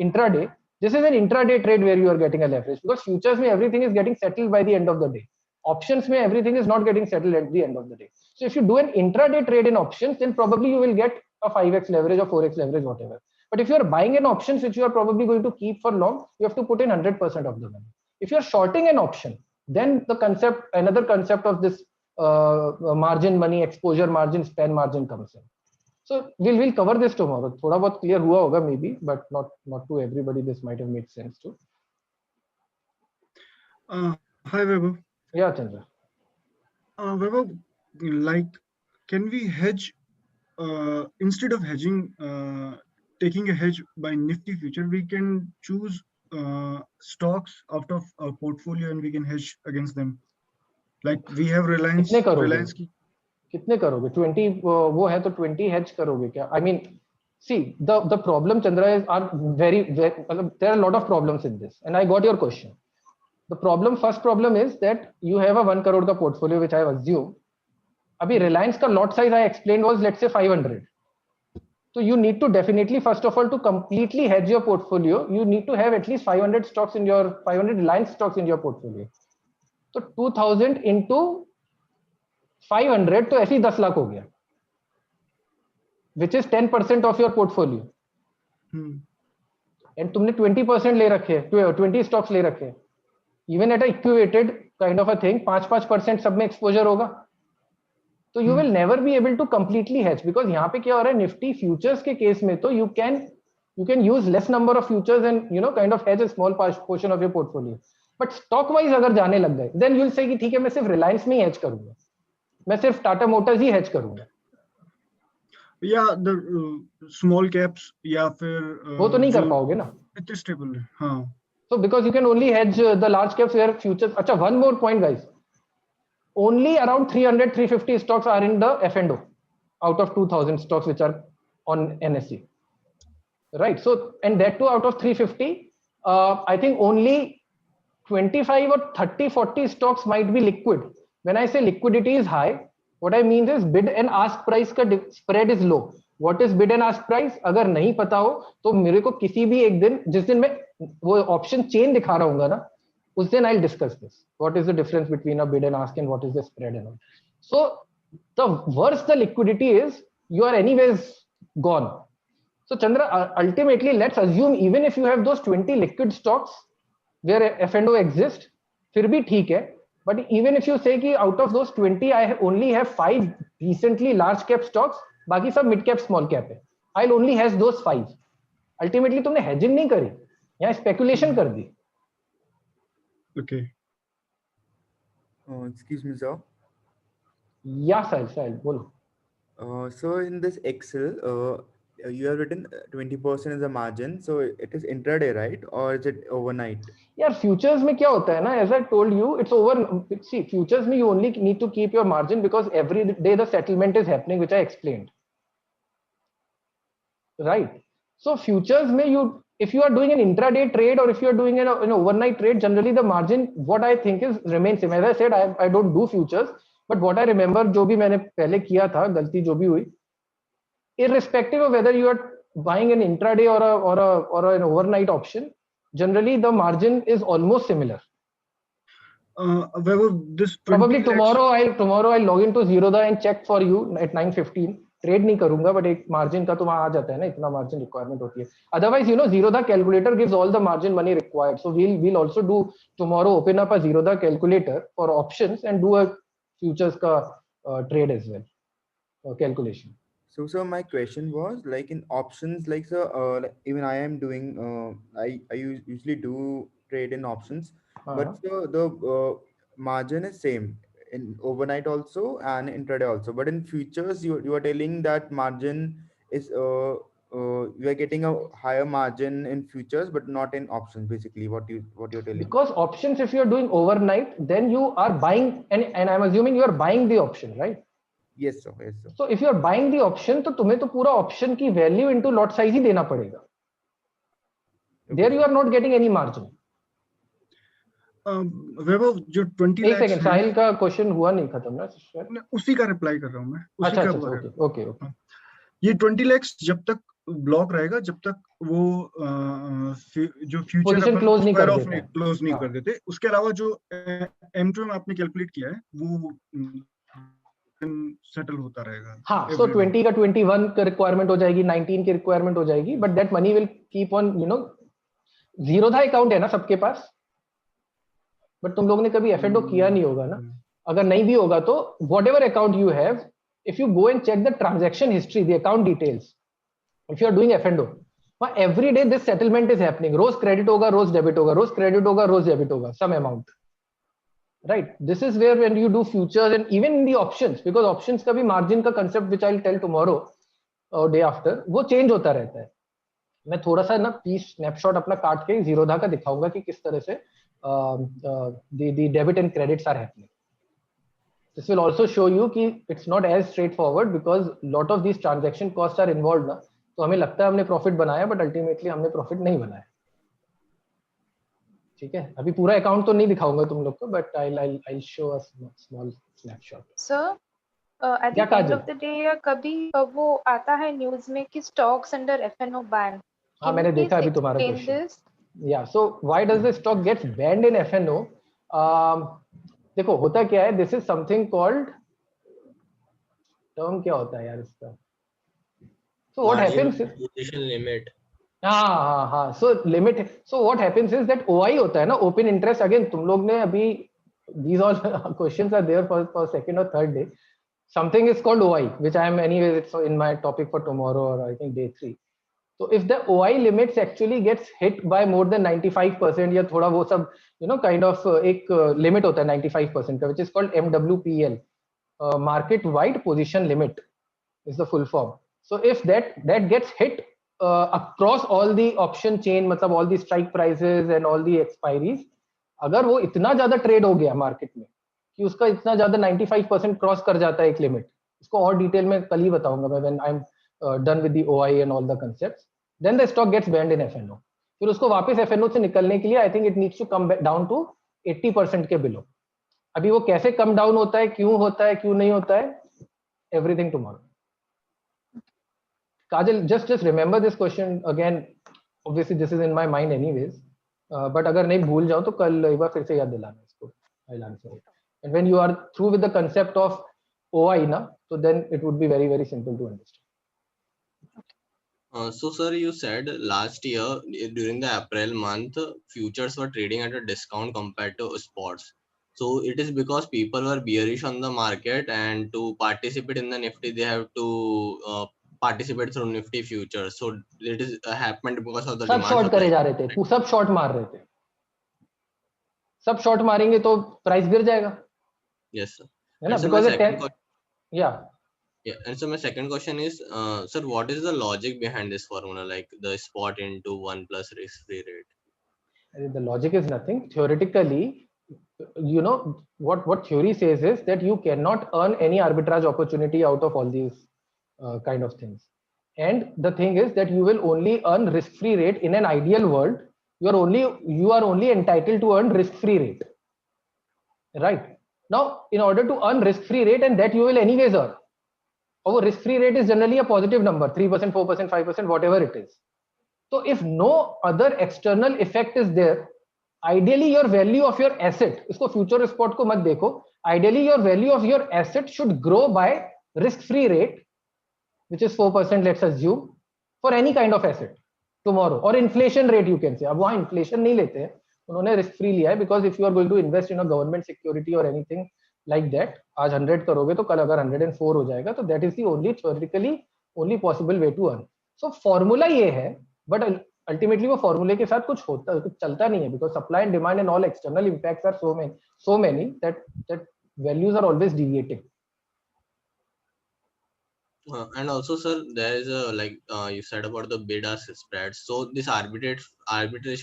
intraday, this is an intraday trade where you are getting a leverage, because futures में everything is getting settled by the end of the day. Options में everything is not getting settled at the end of the day. So if you do an intraday trade in options, then probably you will get a 5x leverage or 4x leverage, whatever. But if you are buying an options which you are probably going to keep for long, you have to put in 100% of the money. If you are shorting an option, then the concept, another concept of this margin money, exposure margin, span margin comes in. So we'll cover this tomorrow. थोड़ा बहुत clear हुआ होगा maybe, but not to everybody. This might have made sense too. Hi Vaibhav. Yeah, Chandra. Vaibhav, like, can we hedge instead of hedging, taking a hedge by Nifty future, we can choose stocks out of our portfolio and we can hedge against them. Like we have Reliance. कितने करोगे 20 वो है तो 20 hedge करोगे क्या? I mean, see, the problem, Chandra, is are very there are a lot of problems in this, and I got your question. The first problem is that you have a 1 crore का portfolio, which I have assumed. अभी Reliance का lot size I explained was, let's say 500. So you need to definitely, first of all, to completely hedge your portfolio, you need to have at least 500 stocks in your 500 Reliance stocks in your portfolio. So 2000 into 500 तो ऐसे ही 10 लाख हो गया, which is 10% of your portfolio. And तुमने 20% ले रखे, 20 stocks ले रखे, even at a equated kind of a thing, 5% सब में exposure होगा. तो you will never be able to completely hedge, because यहाँ पे क्या हो रहा है, निफ्टी फ्यूचर्स के केस में तो you can use less number of futures and kind of hedge a small portion of your portfolio. But stock wise अगर जाने लग गए, then you will say कि ठीक है मैं सिर्फ रिलायंस में ही hedge करूंगा, मैं सिर्फ टाटा मोटर्स ही hedge करूंगा. या the small caps या फिर वो तो नहीं कर पाओगे ना, इतने स्टेबल है. हाँ. So because you can only hedge the large caps where futures. अच्छा, one more point guys, only around 300-350 stocks are in the F&O out of 2000 stocks which are on NSE, right? So, and that too out of 350, I think only 25 or 30-40 stocks might be liquid. When I say liquidity is high, what I mean is bid and ask price का spread is low. What is bid and ask price? अगर नहीं पता हो तो मेरे को किसी भी एक दिन, जिस दिन मैं वो ऑप्शन चेन दिखा रहा हूँ ना, उस दिन I'll discuss this. What is the difference between a bid and ask and what is the spread and all. So the worse the liquidity is, you are anyways gone. So Chandra, ultimately, let's assume even if you have those 20 liquid stocks where F&O exists, फिर भी ठीक है. But even if you say कि out of those 20, I only have 5 recently large cap stocks, बाकी सब mid cap, small cap है. I'll only hedge those 5. Ultimately तुमने hedging नहीं करी, यहाँ speculation कर दी. Okay. Excuse me, sir. Yeah, Sahil, bolo. So in this Excel, you have written 20% is a margin. So it is intraday, right? Or is it overnight? यार futures में क्या होता है ना, as I told you, it's over. See, futures में you only need to keep your margin because every day the settlement is happening, which I explained. Right. So futures में if you are doing an intraday trade or if you are doing an overnight trade, generally the margin, what I think is remains same. As I said, I don't do futures, but what I remember, जो भी मैंने पहले किया था, गलती जो भी हुई, irrespective of whether you are buying an intraday or an overnight option, generally the margin is almost similar. This Probably tomorrow I'll log into Zerodha and check for you at 9:15. Trade नहीं करूंगा, but एक margin का तो वहां आ जाता है ना, इतना मार्जिन रिक्वायरमेंट होती है. Otherwise Zerodha calculator gives all the margin money required. So we'll also do tomorrow, open up a Zerodha calculator for options and do a futures ka trade as well, calculation. So sir, my question was like in options, like sir, like even I am doing, I usually do trade in options, but the margin is same in overnight also and intraday also. But in futures, you are telling that margin is you are getting a higher margin in futures, but not in options. Basically, what you're telling. Because options, if you are doing overnight, then you are buying, and I'm assuming you are buying the option, right? Yes sir. Yes sir. So if you are buying the option, तो तुम्हें तो पूरा option की value into lot size ही देना पड़ेगा. There you are not getting any margin. वैभव जो 20 एक second, साहिल का क्वेश्चन हुआ नहीं खत्म ना, उसी का रिप्लाई कर रहा हूं मैं. अच्छा, ओके. ये 20 लाख जब तक ब्लॉक रहेगा, जब तक वो जो फ्यूचर पोजीशन क्लोज नहीं कर देते. उसके अलावा जो M2M आपने कैलकुलेट किया है वो सेटल होता रहेगा. हाँ, so 20 का 21 का रिक्वायरमेंट हो जाएगी, 19 की रिक्वायरमेंट हो जाएगी, but that money will keep on, Zerodha account है ना सबके पास, बट तुम लोगों ने कभी F&O किया नहीं होगा ना. अगर नहीं भी होगा तो whatever account you have, if you go and check the transaction history, the account details, if you are doing F&O, every day this settlement is happening. रोज क्रेडिट होगा, रोज डेबिट होगा, रोज क्रेडिट होगा, रोज डेबिट होगा, some amount. Right. This is where when you do futures and even in the options, because options का भी margin का concept which I'll tell tomorrow or day after, वो change होता रहता है. मैं थोड़ा सा ना piece snapshot अपना काट के Zerodha का दिखाऊंगा कि किस तरह से the debit and credits are happening. This will also show you कि it's not as straightforward because lot of these transaction costs are involved ना. तो हमें लगता है हमने प्रॉफिट बनाया, बट अल्टीमेटली हमने प्रॉफिट नहीं बनाया. ठीक है, अभी पूरा अकाउंट तो नहीं दिखाऊंगा तुम लोग को, but I'll show a small snapshot. Sir, at क्या the end Kajal? of the day या कभी वो आता है न्यूज में कि stocks under FNO ban. हाँ, Can you मैंने please देखा अभी तुम्हारा explain question. this? Yeah, so why does the stock gets banned in FNO? देखो होता क्या है, this is something called, term क्या होता है यार इसका? So what Margin happens? position limit. हाँ. So limit. So what happens is that OI होता है ना, open interest. Again, तुम लोग ने अभी these all questions are there for second or third day. Something is called OI, which I am anyways, it's in my topic for tomorrow or I think day 3. So if the OI limits actually gets hit by more than 95% या थोड़ा वो सब kind of एक limit होता है 95% का, which is called MWPL, market wide position limit is the full form. So if that gets hit across all the option chain, मतलब all the strike prices and all the expiries, अगर वो इतना ज्यादा trade हो गया market में कि उसका इतना ज्यादा 95% क्रॉस कर जाता है एक लिमिट, इसको और डिटेल में कल ही बताऊंगा मैं when I am done with the OI and all the concepts, then the stock gets banned in FNO. फिर उसको वापस FNO से निकलने के लिए I think it needs to come down to 80% के बिलो. अभी वो कैसे कम डाउन होता है, क्यों होता है, क्यों नहीं होता है, everything tomorrow. Kajal, just remember this question again. Obviously, this is in my mind anyways. But अगर नहीं भूल जाओ तो कल एक बार फिर से याद दिलाना इसको. I'll answer it. And when you are through with the concept of OI ना, so then it would be very very simple to understand. So sir, you said last year during the April month, futures were trading at a discount compared to spots. So it is because people were bearish on the market, and to participate in the Nifty, they have to participate through Nifty futures. So it is happened because of the सब demand short supply. करे जा रहे थे, सब short मार रहे थे. सब शॉर्ट मारेंगे तो प्राइस गिर जाएगा. Yes sir. है ना? And so Because my it second question, yeah. yeah, and so my second question is, sir, what is the logic behind this formula, like the spot into 1 plus risk-free rate? The logic is nothing. Theoretically, what theory says is that you cannot earn any arbitrage opportunity out of all these kind of things. And the thing is that you will only earn risk-free rate in an ideal world. You are only entitled to earn risk-free rate. Right? Now, in order to earn risk-free rate, and that you will anyways earn. Our risk-free rate is generally a positive number, 3%, 4%, 5%, whatever it is. So if no other external effect is there, ideally your value of your asset, इसको future spot को मत देखो, ideally your value of your asset should grow by risk-free rate, which is 4%, let's assume, for any kind of asset tomorrow, or inflation rate you can say. अब वहाँ inflation नहीं लेते हैं, उन्होंने risk-free लिया है, because if you are going to invest in a government security or anything like that, आज 100 करोगे तो कल अगर 104 हो जाएगा, तो that is the only theoretically only possible way to earn. So formula ये है, but ultimately वो formula के साथ कुछ चलता नहीं है, because supply and demand and all external impacts are so many that values are always deviating. And also, sir, there is a you said about the bid ask spread. So this arbitrage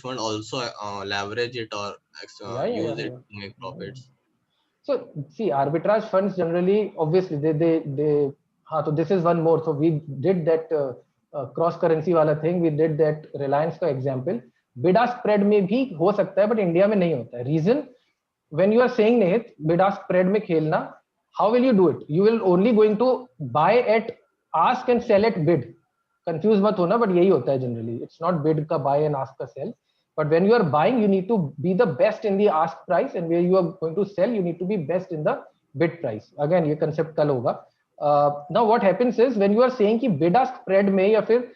fund also leverage it or use it to make profits. So see, arbitrage funds generally, obviously, they. So this is one more. So we did that cross currency वाला thing. We did that Reliance का example. Bid ask spread में भी हो सकता है, but India में नहीं होता है. Reason, when you are saying Nihit, bid ask spread में खेलना, how will you do it? You will only going to buy at ask and sell at bid. Confuse मत होना, but यही होता है generally. It's not bid का buy and ask का sell. But when you are buying, you need to be the best in the ask price, and where you are going to sell, you need to be best in the bid price. Again, ये concept कल होगा. Now what happens is when you are saying कि bid ask spread में या फिर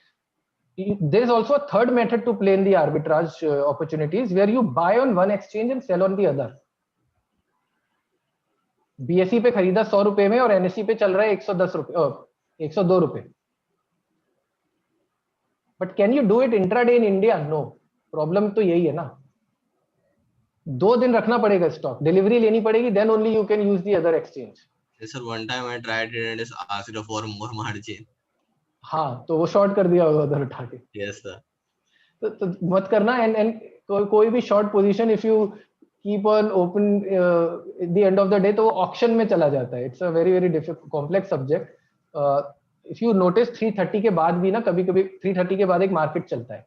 there is also a third method to play in the arbitrage opportunities where you buy on one exchange and sell on the other. BSE पे खरीदा 100 रुपए में और NSE पे चल रहा है 110 रुपए 102 रुपए. But can you do it intraday in India? No. Problem तो यही है ना, 2 दिन रखना पड़ेगा स्टॉक, डिलीवरी लेनी पड़ेगी, then only you can use the other exchange. Yes sir, one time I tried it and just asked for more margin. हाँ, तो वो शॉर्ट कर दिया होगा उधर उठा के. Yes sir. तो मत करना. एंड कोई भी short position if you keep on open at the end of the day तो वो ऑक्शन में चला जाता है. It's a very very difficult complex subject. If you notice 330 के बाद भी ना कभी कभी 330 के बाद एक मार्केट चलता है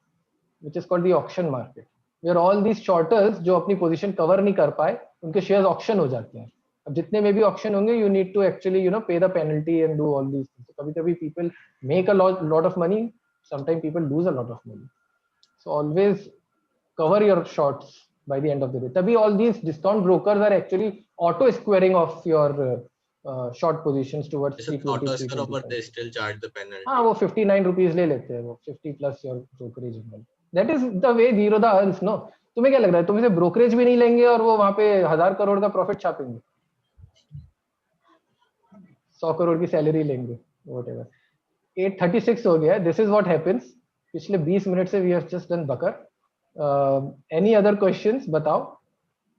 which is called the auction market, where all these shorters जो अपनी पोजीशन कवर नहीं कर पाए उनके शेयर्स ऑक्शन हो जाते हैं. अब जितने में भी ऑप्शन होंगे you need to actually pay the penalty and do all these things. कभी कभी people make a lot of money, sometimes people lose a lot of money. So always cover your shorts by the end of the day. तभी all these discount brokers are actually auto squaring off your short positions towards It's an 320, auto scrub, but 325. they still charge the penalty. हाँ, वो 59 rupees ले लेते हैं, वो 50 plus your brokerage. That is the way Zerodha earns, no? तुम्हें क्या लग रहा है, तुम इसे ब्रोकरेज भी नहीं लेंगे और वो वहां पे 1000 करोड़ का प्रॉफिट छापेंगे, 100 करोड़ की सैलरी लेंगे, whatever. 8:36 हो गया. This is what happens. पिछले 20 मिनट से we have just done Bakr. Any other questions बताओ,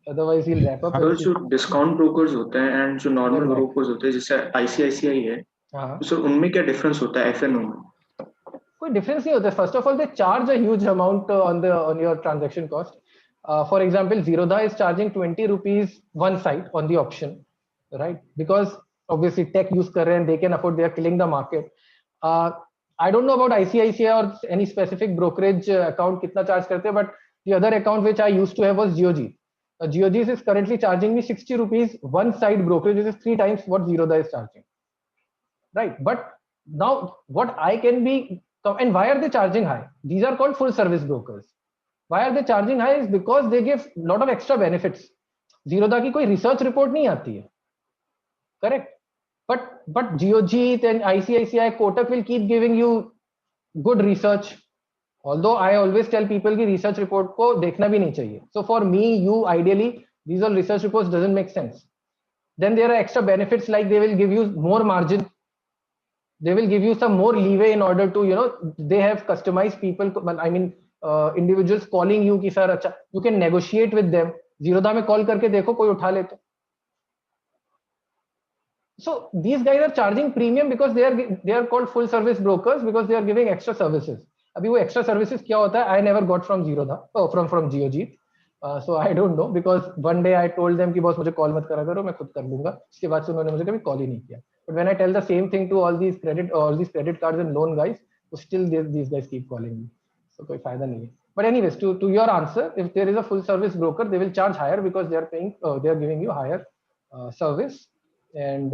otherwise we'll wrap up. अगर जो डिस्काउंट ब्रोकर्स होते हैं एंड जो नॉर्मल Right. ब्रोकर्स होते हैं जैसे ICICI है, हाँ, तो सर उनमें क्या डिफरेंस होता है FNO में? कोई डिफरेंस नहीं होता. First of all they charge a huge amount on your transaction cost. For example, Zerodha is charging 20 rupees one side on the option, right? Because obviously tech use कर रहे हैं, they can afford, they are killing the market. I don't know about ICICI or any specific brokerage account कितना charge करते हैं, but the other account which I used to have was GeoG. GeoG is currently charging me 60 rupees one side brokerage, which is 3 times what Zerodha is charging, right? But now what I can be, and why are they charging high? These are called full service brokers. Why are they charging high? Is because they give lot of extra benefits. Zerodha की कोई research report नहीं आती है, correct? But GeoG and ICICI, Kotak will keep giving you good research. Although I always tell people कि research report को देखना भी नहीं चाहिए. So for me, you ideally, these all research reports doesn't make sense. Then there are extra benefits like they will give you more margin. They will give you some more leeway in order to, they have customized people. I mean, individuals calling you कि sir अच्छा, you can negotiate with them. Zerodha में call करके देखो कोई उठा ले तो. So these guys are charging premium because they are called full service brokers because they are giving extra services. अभी वो extra services क्या होता है? I never got from Zerodha, from GeoG. So I don't know because one day I told them कि boss मुझे call मत करा करो, मैं खुद कर लूंगा. उसके बाद से उन्होंने मुझे कभी call ही नहीं किया. But when I tell the same thing to all these credit cards and loan guys, still these guys keep calling me. So कोई फायदा नहीं है. But anyways, to your answer, if there is a full service broker, they will charge higher because they are giving you higher service and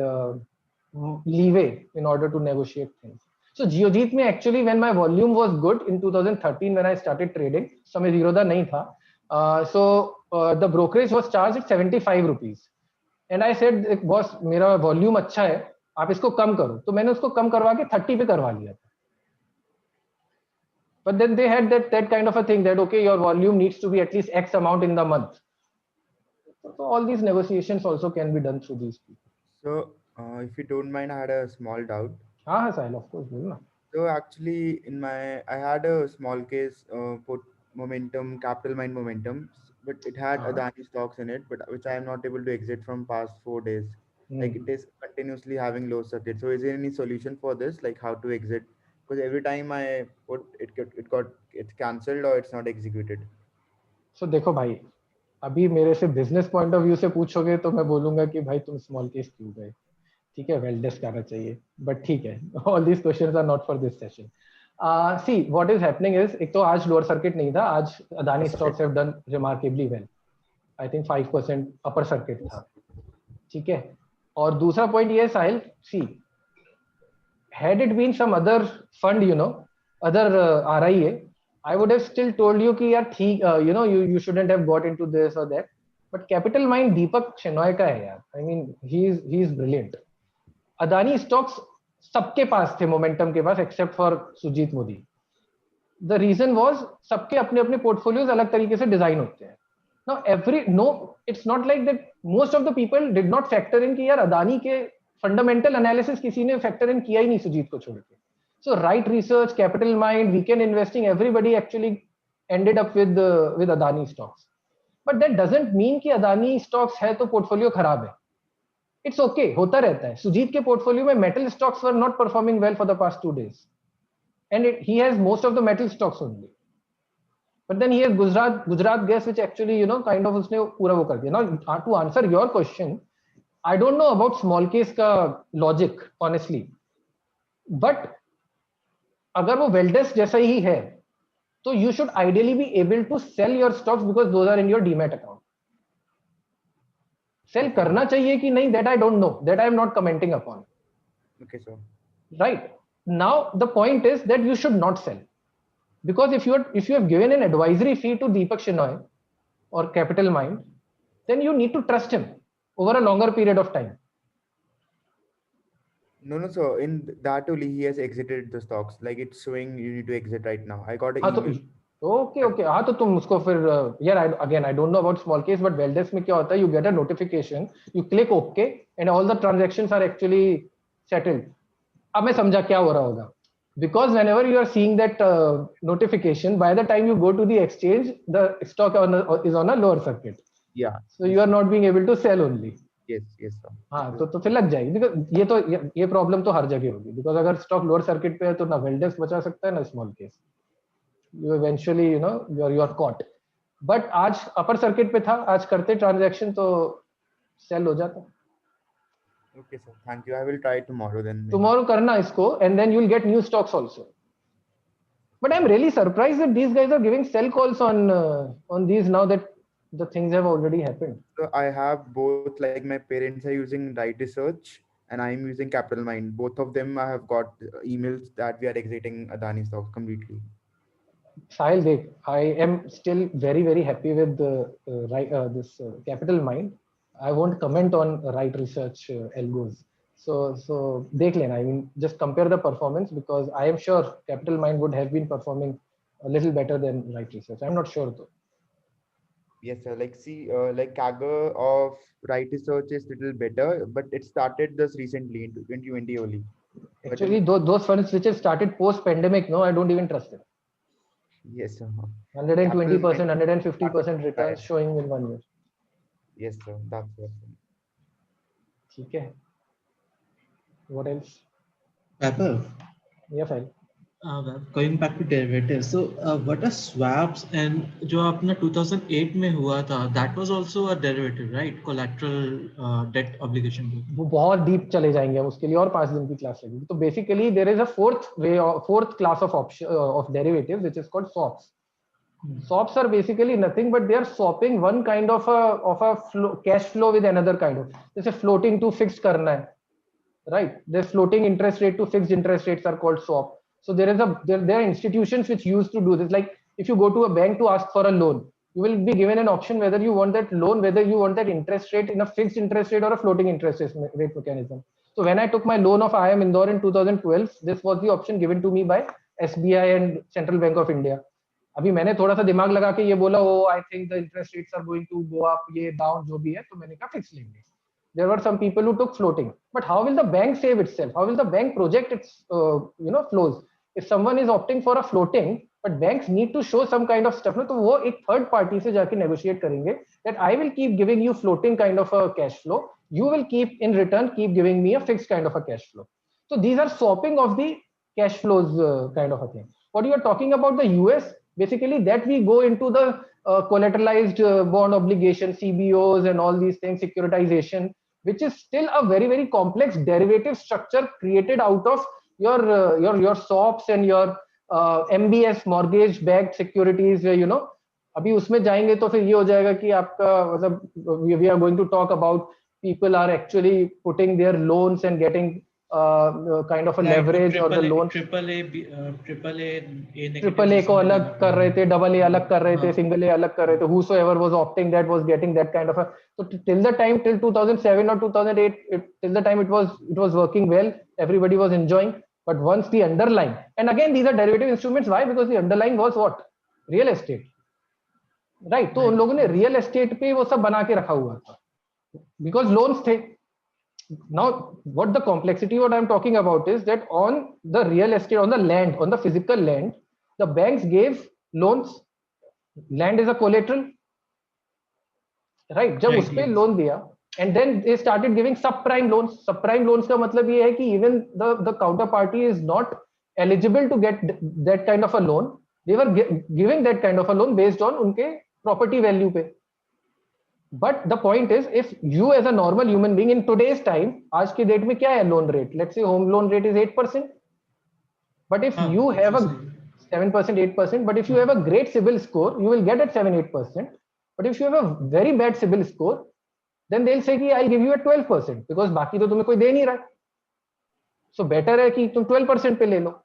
leeway in order to negotiate things. So GeoGeet में actually when my volume was good in 2013 when I started trading, समय Zerodha नहीं था. So the brokerage was charged at 75 rupees. And I said, boss, मेरा volume अच्छा है, आप इसको कम करो. तो मैंने उसको कम करवा के 30 पे करवा लिया था. But then they had that kind of a thing that, okay, your volume needs to be at least X amount in the month. So all these negotiations also can be done through these people. So if you don't mind, I had a small doubt. हाँ Sahil, of course, बोलना. So actually, I had a small case put momentum, Capital Mind momentum, but it had Adani stocks in it, but which I am not able to exit from past 4 days. Like it is continuously having low circuit. So is there any solution for this? Like how to exit? Because every time I put it's cancelled or it's not executed. So देखो भाई, अभी मेरे से business point of view से पूछोगे तो मैं बोलूंगा कि भाई तुम स्मॉल केस क्यों गए, ठीक है, वेल डेस्क आना चाहिए, बट ठीक है, all these questions are not for this session. See what is happening is, एक तो आज लोअर सर्किट नहीं था, आज Adani stocks have done remarkably well. I think 5% upper circuit था, ठीक है. और दूसरा पॉइंट ये है साहिल, सी had it been some other fund, other RIA, I would have still told you कि यार ठीक, you shouldn't have got into this or that. But Capital Mind दीपक शेनॉय का है यार. I mean he is brilliant. Adani stocks सबके पास थे momentum के पास except for Sujit Modi. The reason was सबके अपने अपने पोर्टफोलियोज अलग तरीके से डिजाइन होते हैं. Now it's not like that most of the people did not factor in कि यार अदानी के फंडामेंटल एनालिसिस किसी ने फैक्टर इन किया ही नहीं सुजीत को छोड़ के. So Right Research, Capital Mind, Weekend Investing, everybody actually ended up with Adani stocks. But that doesn't mean कि अदानी स्टॉक्स है तो पोर्टफोलियो खराब है. इट्स ओके, होता रहता है. सुजीत के पोर्टफोलियो में metal stocks were not performing well for the past 2 days and he has most of the metal stocks only. But then he has Gujarat Gas which actually kind of उसने पूरा वो कर दिया. Now to answer your question, I don't know about small case का logic honestly, but अगर वो Veldes जैसा ही है तो you should ideally be able to sell your stocks because those are in your demat account. Sell करना चाहिए कि नहीं, that I don't know, that I am not commenting upon. Okay, sir. Right. Now the point is that you should not sell, because if you have given an advisory fee to Deepak Shenoy or Capital Mind, then you need to trust him over a longer period of time. No, sir. In that only he has exited the stocks. Like it's showing you need to exit right now. I got an हाँ तो email. okay हाँ तो तुम उसको फिर again I don't know about small case, but Veldesk में क्या होता है, you get a notification, you click OK and all the transactions are actually settled. अब मैं समझा क्या हो रहा होगा, because whenever you are seeing that notification, by the time you go to the exchange, the stock is on a lower circuit. Yeah. So you are not being able to sell only. Yes, sir. हाँ तो फिर लग जाएगी, because ये problem तो हर जगह होगी, because अगर स्टॉक लोअर सर्किट पे है तो ना वेल्डेस्क बचा सकता है ना small case, you eventually you are caught. But आज अपर सर्किट पे था, आज करते ट्रांजैक्शन तो सेल हो जाता. Okay, sir. Thank you. I will try tomorrow then. Tomorrow करना इसको, and then you'll get new stocks also. But I'm really surprised that these guys are giving sell calls on these now that the things have already happened. So I have both, like my parents are using Right Research and I'm using Capital Mind. Both of them I have got emails that we are exiting Adani stocks completely. Sahil, I am still very, very happy with this Capital Mind. I won't comment on Right Research algos. So dekh lena. I mean, just compare the performance, because I am sure Capital Mind would have been performing a little better than Right Research. I'm not sure though. Yes, sir. Like like CAGR of Right Research is little better, but it started just recently in 2020 only. Actually, those funds which have started post-pandemic, no, I don't even trust it. Yes, sir. 120%, 150% returns showing in 1 year. Yes, sir. That's what. Okay. What else? Vaibhav, Yeah, fine. Going back to derivatives, so what are swaps, and जो अपना 2008 में हुआ था, that was also a derivative, right? Collateral debt obligation. वो बहुत deep चले जाएंगे हम उसके लिए, और 5 दिन की क्लास लगेगी. तो basically there is a fourth class of option of derivatives which is called swaps. Swaps are basically nothing but they are swapping one kind of a cash flow with another kind of, जैसे floating to fixed करना है, right? There's floating interest rate to fixed interest rates are called swap. So there are institutions which used to do this. Like if you go to a bank to ask for a loan, you will be given an option whether you want that loan, whether you want that interest rate in a fixed interest rate or a floating interest rate mechanism. So when I took my loan of IIM Indore in 2012, this was the option given to me by SBI and Central Bank of India. अभी मैंने थोड़ा सा दिमाग लगा के ये बोला, oh I think the interest rates are going to go up, ये down जो भी है, तो मैंने कहा fixed लेंगे. There were some people who took floating, but how will the bank save itself? How will the bank project its flows? If someone is opting for a floating, but banks need to show some kind of stuff, no, तो वो एक third party से जाके negotiate करेंगे that I will keep giving you floating kind of a cash flow, you will keep in return keep giving me a fixed kind of a cash flow. So these are swapping of the cash flows kind of a thing. What you are talking about the US, basically that we go into the collateralized bond obligation, CBOs and all these things, securitization, which is still a very, very complex derivative structure created out of your swaps and your MBS, mortgage backed securities, अभी उसमें जाएंगे तो फिर ये हो जाएगा कि आपका मतलब we are going to talk about people are actually putting their loans and getting kind of a leverage or the loan. AAA को अलग कर रहे थे, AA अलग कर रहे थे, single A अलग कर रहे थे. Whosoever was opting that was getting that kind of a. So till 2007 or 2008, till the time it was working well, everybody was enjoying. But once the underlying, and again these are derivative instruments. Why? Because the underlying was what? Real estate. Right. तो उन लोगों ने real estate पे वो सब बना के रखा हुआ था. Because loans थे. Now, what the complexity, what I'm talking about is that on the real estate, on the land, on the physical land, the banks gave loans. Land is a collateral, right? जब उस पे loan दिया, and then they started giving subprime loans. Subprime loans का मतलब ये है कि even the counterparty is not eligible to get that kind of a loan. They were giving that kind of a loan based on उनके property value पे. But the point is, if you as a normal human being in today's time, आज के date में क्या है loan rate? Let's say home loan rate is 8%. But if you have a 7%, 8%, but if you have a great CIBIL score, you will get at 7-8%. But if you have a very bad CIBIL score, then they'll say कि I'll give you at 12% because बाकी तो तुम्हें कोई दे नहीं रहा है. So better है कि तुम 12% पे ले लो.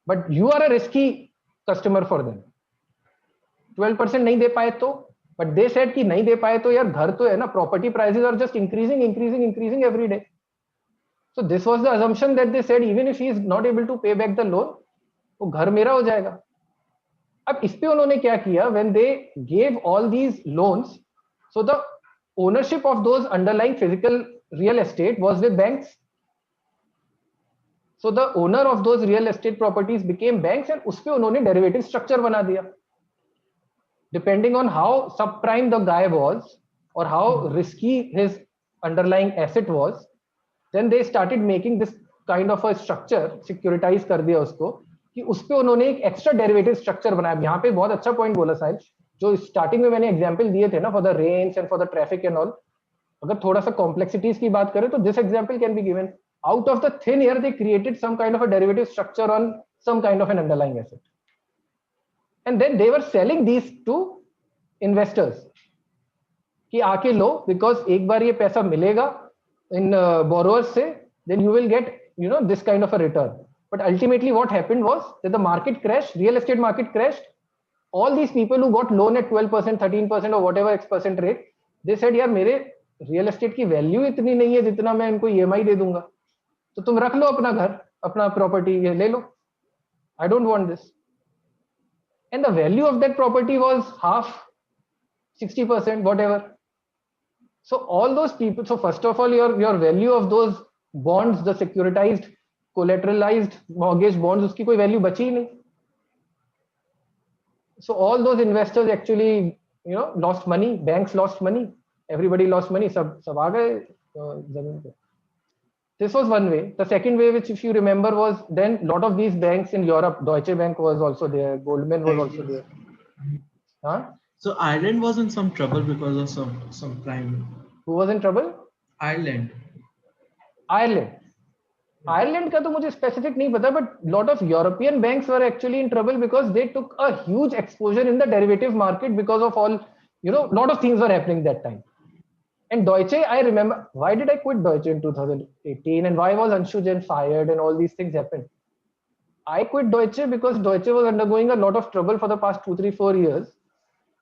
But you are a risky customer for them. 12% नहीं दे पाए तो, but they said कि नहीं दे पाए तो यार घर तो है ना, property prices are just increasing every day. So this was the assumption that they said even if he is not able to pay back the loan, वो घर मेरा हो जाएगा. अब इस पे उन्होंने क्या किया, when they gave all these loans, so the ownership of those underlying physical real estate was with banks. So the owner of those real estate properties became banks and उस पे उन्होंने derivative structure बना दिया. Depending on how subprime the guy was or how risky his underlying asset was, then they started making this kind of a structure, securitize कर दिया उसको, कि उस पे उन्होंने एक extra derivative structure बनाया. यहाँ पे बहुत अच्छा point बोला साहिल, जो स्टार्टिंग में मैंने एग्जांपल दिए थे ना for the range and for the traffic and all. अगर थोड़ा सा कॉम्प्लेक्सिटीज की बात करें तो this example can be given. Out of the thin air, they created some kind of a derivative structure on some kind of an underlying asset. And then they were selling these to investors. कि आके लो, because एक बार ये पैसा मिलेगा in borrowers से, then you will get, you know, this kind of a return. But ultimately what happened was that the market crashed, real estate market crashed. All these people who got loan at 12%, 13% or whatever X% rate, they said यार मेरे real estate की value इतनी नहीं है जितना मैं इनको EMI दे दूंगा. तो तुम रख लो अपना घर, अपना प्रॉपर्टी ये ले लो. I don't want this. And the value of that property was half, 60%, whatever. So all those people, so first of all, your value of those bonds, the securitized, collateralized mortgage bonds, उसकी कोई value बची ही नहीं. So all those investors actually, you know, lost money. Banks lost money. Everybody lost money. सब आ गए जमीन पे. This was one way. The second way, which if you remember, was then a lot of these banks in Europe, Deutsche Bank was also there, Goldman was also there. Huh? So Ireland was in some trouble because of some crime. Who was in trouble? Ireland. Ireland का तो मुझे specific नहीं पता, but lot of European banks were actually in trouble because they took a huge exposure in the derivative market because of all, you know, lot of things were happening that time. And Deutsche, I remember, why did I quit Deutsche in 2018 and why was Anshu Jain fired and all these things happened? I quit Deutsche because Deutsche was undergoing a lot of trouble for the past 2, 3, 4 years.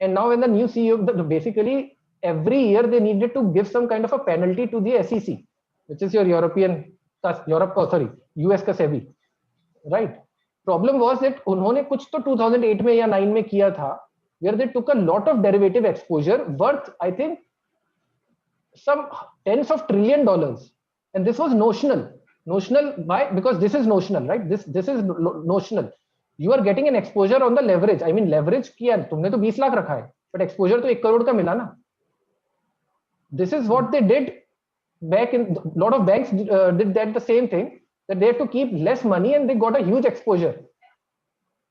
And now when the new CEO, basically every year they needed to give some kind of a penalty to the SEC, which is your US का SEBI, right? Problem was that उन्होंने कुछ तो 2008 में या 9 में किया था, where they took a lot of derivative exposure worth, I think, some tens of $1 trillion, and this was notional. Why? Because this is notional, right? This is notional. You are getting an exposure on the leverage. I mean, leverage किया, तुमने तो 20 लाख रखा है, but exposure तो 1 करोड़ का मिला ना. This is what they did back in. A lot of banks did that the same thing, that they had to keep less money and they got a huge exposure.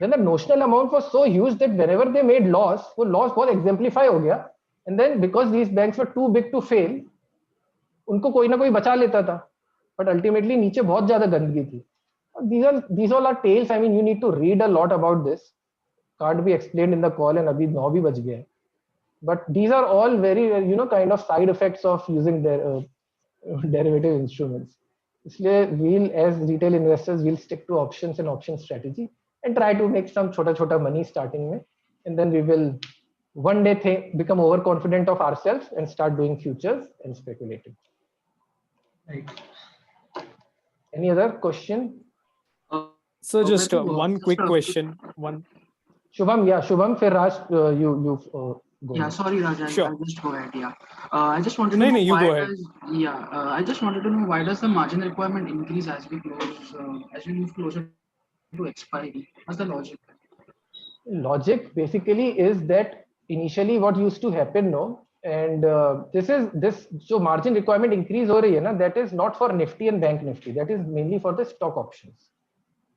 Then the notional amount was so huge that whenever they made loss, वो loss बहुत exemplify हो गया. And then because these banks were too big to fail, उनको कोई ना कोई बचा लेता था, but ultimately नीचे बहुत ज़्यादा गंदगी थी. These all are tales. I mean, you need to read a lot about this. Can't be explained in the call, and अभी 9 भी बज गए. But these are all very, you know, kind of side effects of using their derivative instruments. इसलिए we'll, as retail investors, we'll stick to options and option strategy and try to make some छोटा money starting में, and then we will one day become overconfident of ourselves and start doing futures and speculating. Right. Any other question? So just one quick question. Shubham, yeah, Shubham, फिर Raj, you go. Yeah, sorry, Raj, Sure. I'll just go ahead. Yeah, I just wanted to know you why go ahead. I just wanted to know why does the margin requirement increase as we close, as we move closer to expiry? What's the logic? Logic basically is that initially what used to happen, no, and this so margin requirement increase हो रही है ना, that is not for Nifty and Bank Nifty, that is mainly for the stock options,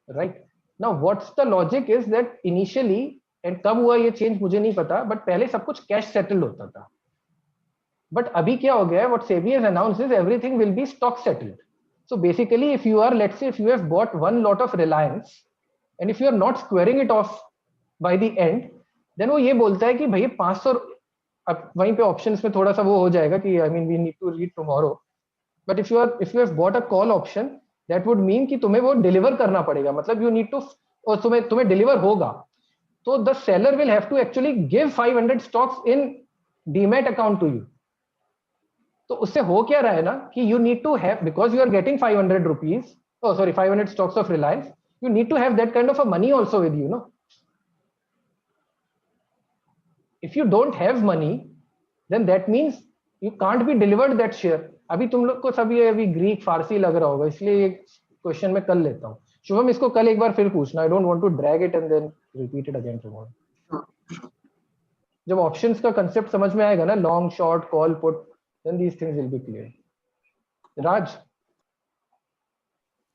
right? Now what's the logic is that initially, and कब हुआ ये change मुझे नहीं पता, but पहले सब कुछ cash settled होता था, but अभी क्या हो गया है, what SEBI has announced is everything will be stock settled. So basically if you are, let's say if you have bought one lot of Reliance and if you are not squaring it off by the end, then वो ये बोलता है कि भाई 500 अब वहीं पे options में थोड़ा सा वो हो जाएगा कि I mean we need to read tomorrow, but if you have bought a call option that would mean कि तुम्हें वो डिलीवर करना पड़ेगा, मतलब यू नीड टू, और तुम्हें डिलीवर होगा, तो the seller will have to actually give 500 stocks in demat account to you. तो उससे हो क्या रहा है ना कि you need to have, because you are getting 500 rupees, oh sorry 500 stocks of Reliance, you need to have that kind of a money also with you, no? If you don't have money, then that means you can't be delivered that share. अभी तुम लोग को सभी अभी Greek फारसी लग रहा होगा, इसलिए एक क्वेश्चन मैं कर लेता हूँ। शुभम इसको कल एक बार फिर पूछना, I don't want to drag it and then repeat it again tomorrow. जब ऑप्शंस का कंसेप्ट समझ में आएगा ना, long short call put, then these things will be clear. Raj?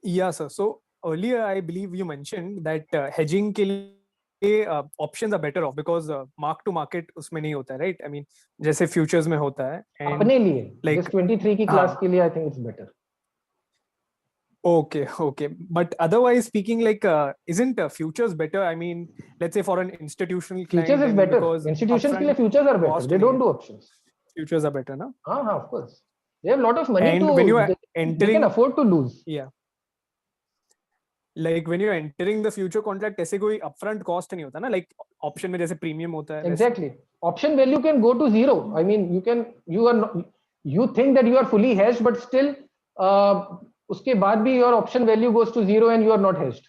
Yeah, sir. So earlier, I believe you mentioned that hedging के लिए options are better off because mark to market उसमें नहीं होता है, right? I mean, जैसे futures में होता है. अपने लिए, like this 23 की class के लिए, I think it's better. Okay, okay. But otherwise speaking, like, isn't futures better? I mean, let's say for an institutional client, Futures is better. because Institutions के लिए futures are better. They don't do options. Futures are better, no? Of course. They have a lot of money and to, when you are they can afford to lose. Yeah. Like when you're entering the future contract, ऐसे कोई upfront cost नहीं होता ना, like option में जैसे premium होता है. Exactly. Option value can go to zero. I mean, you think that you are fully hedged, but still, उसके बाद भी your option value goes to zero and you are not hedged.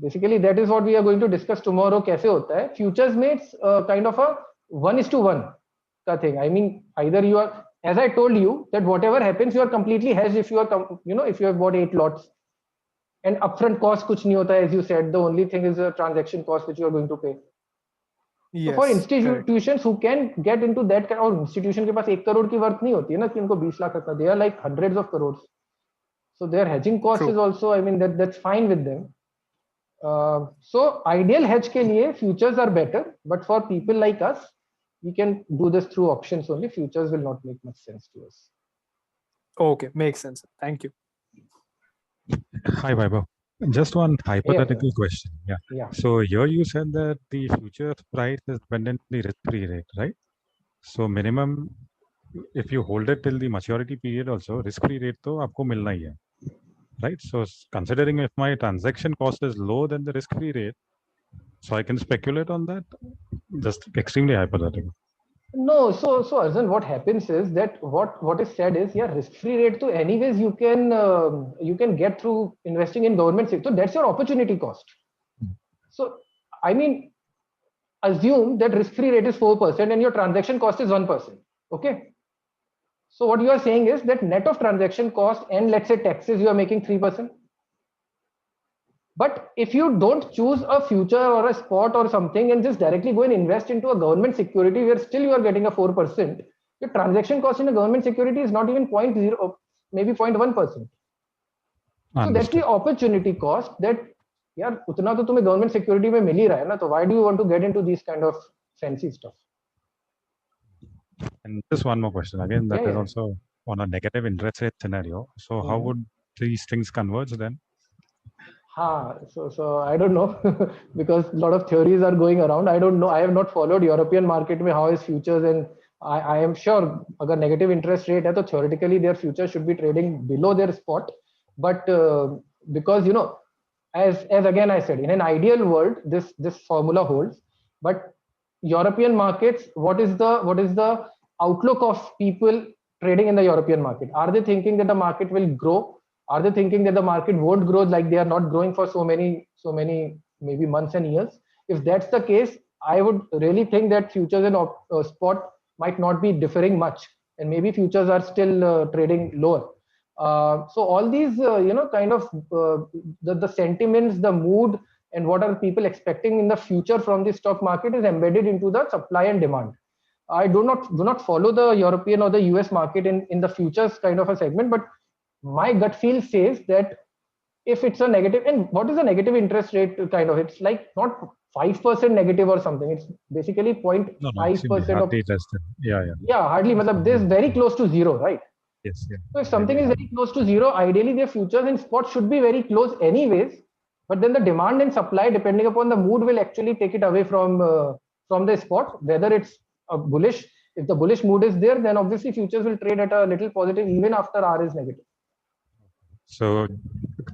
Basically, that is what we are going to discuss tomorrow. कैसे होता है? Futures में it's kind of a 1:1 का thing. I mean, either you are, as I told you, that whatever happens, you are completely hedged if you are, if you have bought 8 lots. And upfront cost कुछ नहीं होता है, as you said. The only thing is the transaction cost which you are going to pay. Yes, so for institutions who can get into that kind, और institution के पास 1 करोड़ की worth नहीं होती है ना कि उनको 20 लाख रखना, they are like hundreds of crores. So their hedging cost True. is also, I mean, that's fine with them. So ideal hedge के लिए futures are better, but for people like us, we can do this through options only. Futures will not make much sense to us. Okay, makes sense. Thank you. Hi, Vaibhav. Just one hypothetical question. Yeah. So here you said that the future price is dependent on the risk-free rate, right? So minimum, if you hold it till the maturity period also, risk-free rate तो आपको मिलना ही है, right? So considering if my transaction cost is lower than the risk-free rate, so I can speculate on that. Just extremely hypothetical. No, so Arjun, what happens is that what is said is, yeah, risk-free rate to anyways you can get through investing in government sector. That's your opportunity cost. So I mean, assume that risk-free rate is 4% and your transaction cost is 1%. Okay. So what you are saying is that net of transaction cost and let's say taxes, you are making 3%. But if you don't choose a future or a spot or something and just directly go and invest into a government security where still you are getting a 4%, your transaction cost in a government security is not even 0.0, maybe 0.1%. So that's the opportunity cost that, यार उतना तो तुम्हें government security में मिल ही रहा है ना, तो why do you want to get into these kind of fancy stuff? And just one more question again, that is also on a negative interest rate scenario. So how would these things converge then? So I don't know because a lot of theories are going around. I don't know. I have not followed European market में how is futures, and I am sure अगर negative interest rate है तो theoretically their futures should be trading below their spot. But because as again I said, in an ideal world this formula holds. But European markets, what is the outlook of people trading in the European market? Are they thinking that the market will grow? Are they thinking that the market won't grow, like they are not growing for so many maybe months and years? If that's the case, I would really think that futures and spot might not be differing much, and maybe futures are still trading lower. So all these kind of the sentiments, the mood, and what are people expecting in the future from the stock market is embedded into the supply and demand. I do not follow the European or the US market in the futures kind of a segment, but my gut feel says that if it's a negative, and what is a negative interest rate kind of, it's like not 5% negative or something, it's basically 0.5% of, hardly, matlab, this is very close to zero, right? Yes. So if something is very close to zero, ideally their futures and spot should be very close anyways, but then the demand and supply, depending upon the mood, will actually take it away from the spot, whether it's bullish. If the bullish mood is there, then obviously futures will trade at a little positive even after R is negative. So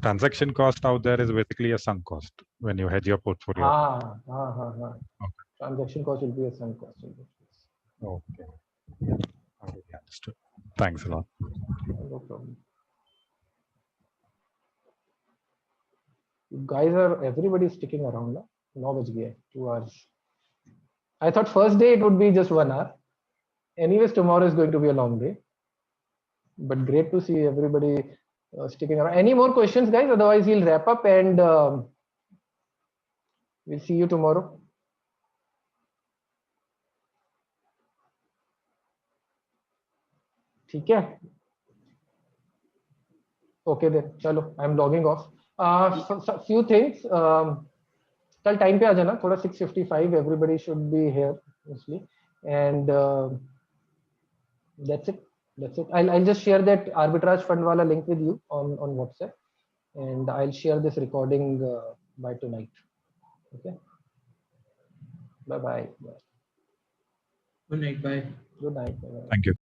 transaction cost out there is basically a sunk cost when you hedge your portfolio. Okay. Transaction cost will be a sunk cost. Okay. Okay, understood. Thanks a lot. No problem. You guys are, everybody's sticking around now. 9 baj gaye, 2 hours. I thought first day it would be just 1 hour. Anyways, tomorrow is going to be a long day. But great to see everybody sticking around. Any more questions, guys? Otherwise, we'll wrap up and we'll see you tomorrow. ठीक है? Okay then, chalo, I'm logging off. Few things. कल time पे आ जाना, थोड़ा 6:55. Everybody should be here mostly, and that's it. That's it. I'll just share that arbitrage fund wala link with you on WhatsApp, and I'll share this recording by tonight. Okay. Bye bye. Good night. Bye. Good night. Bye. Thank you.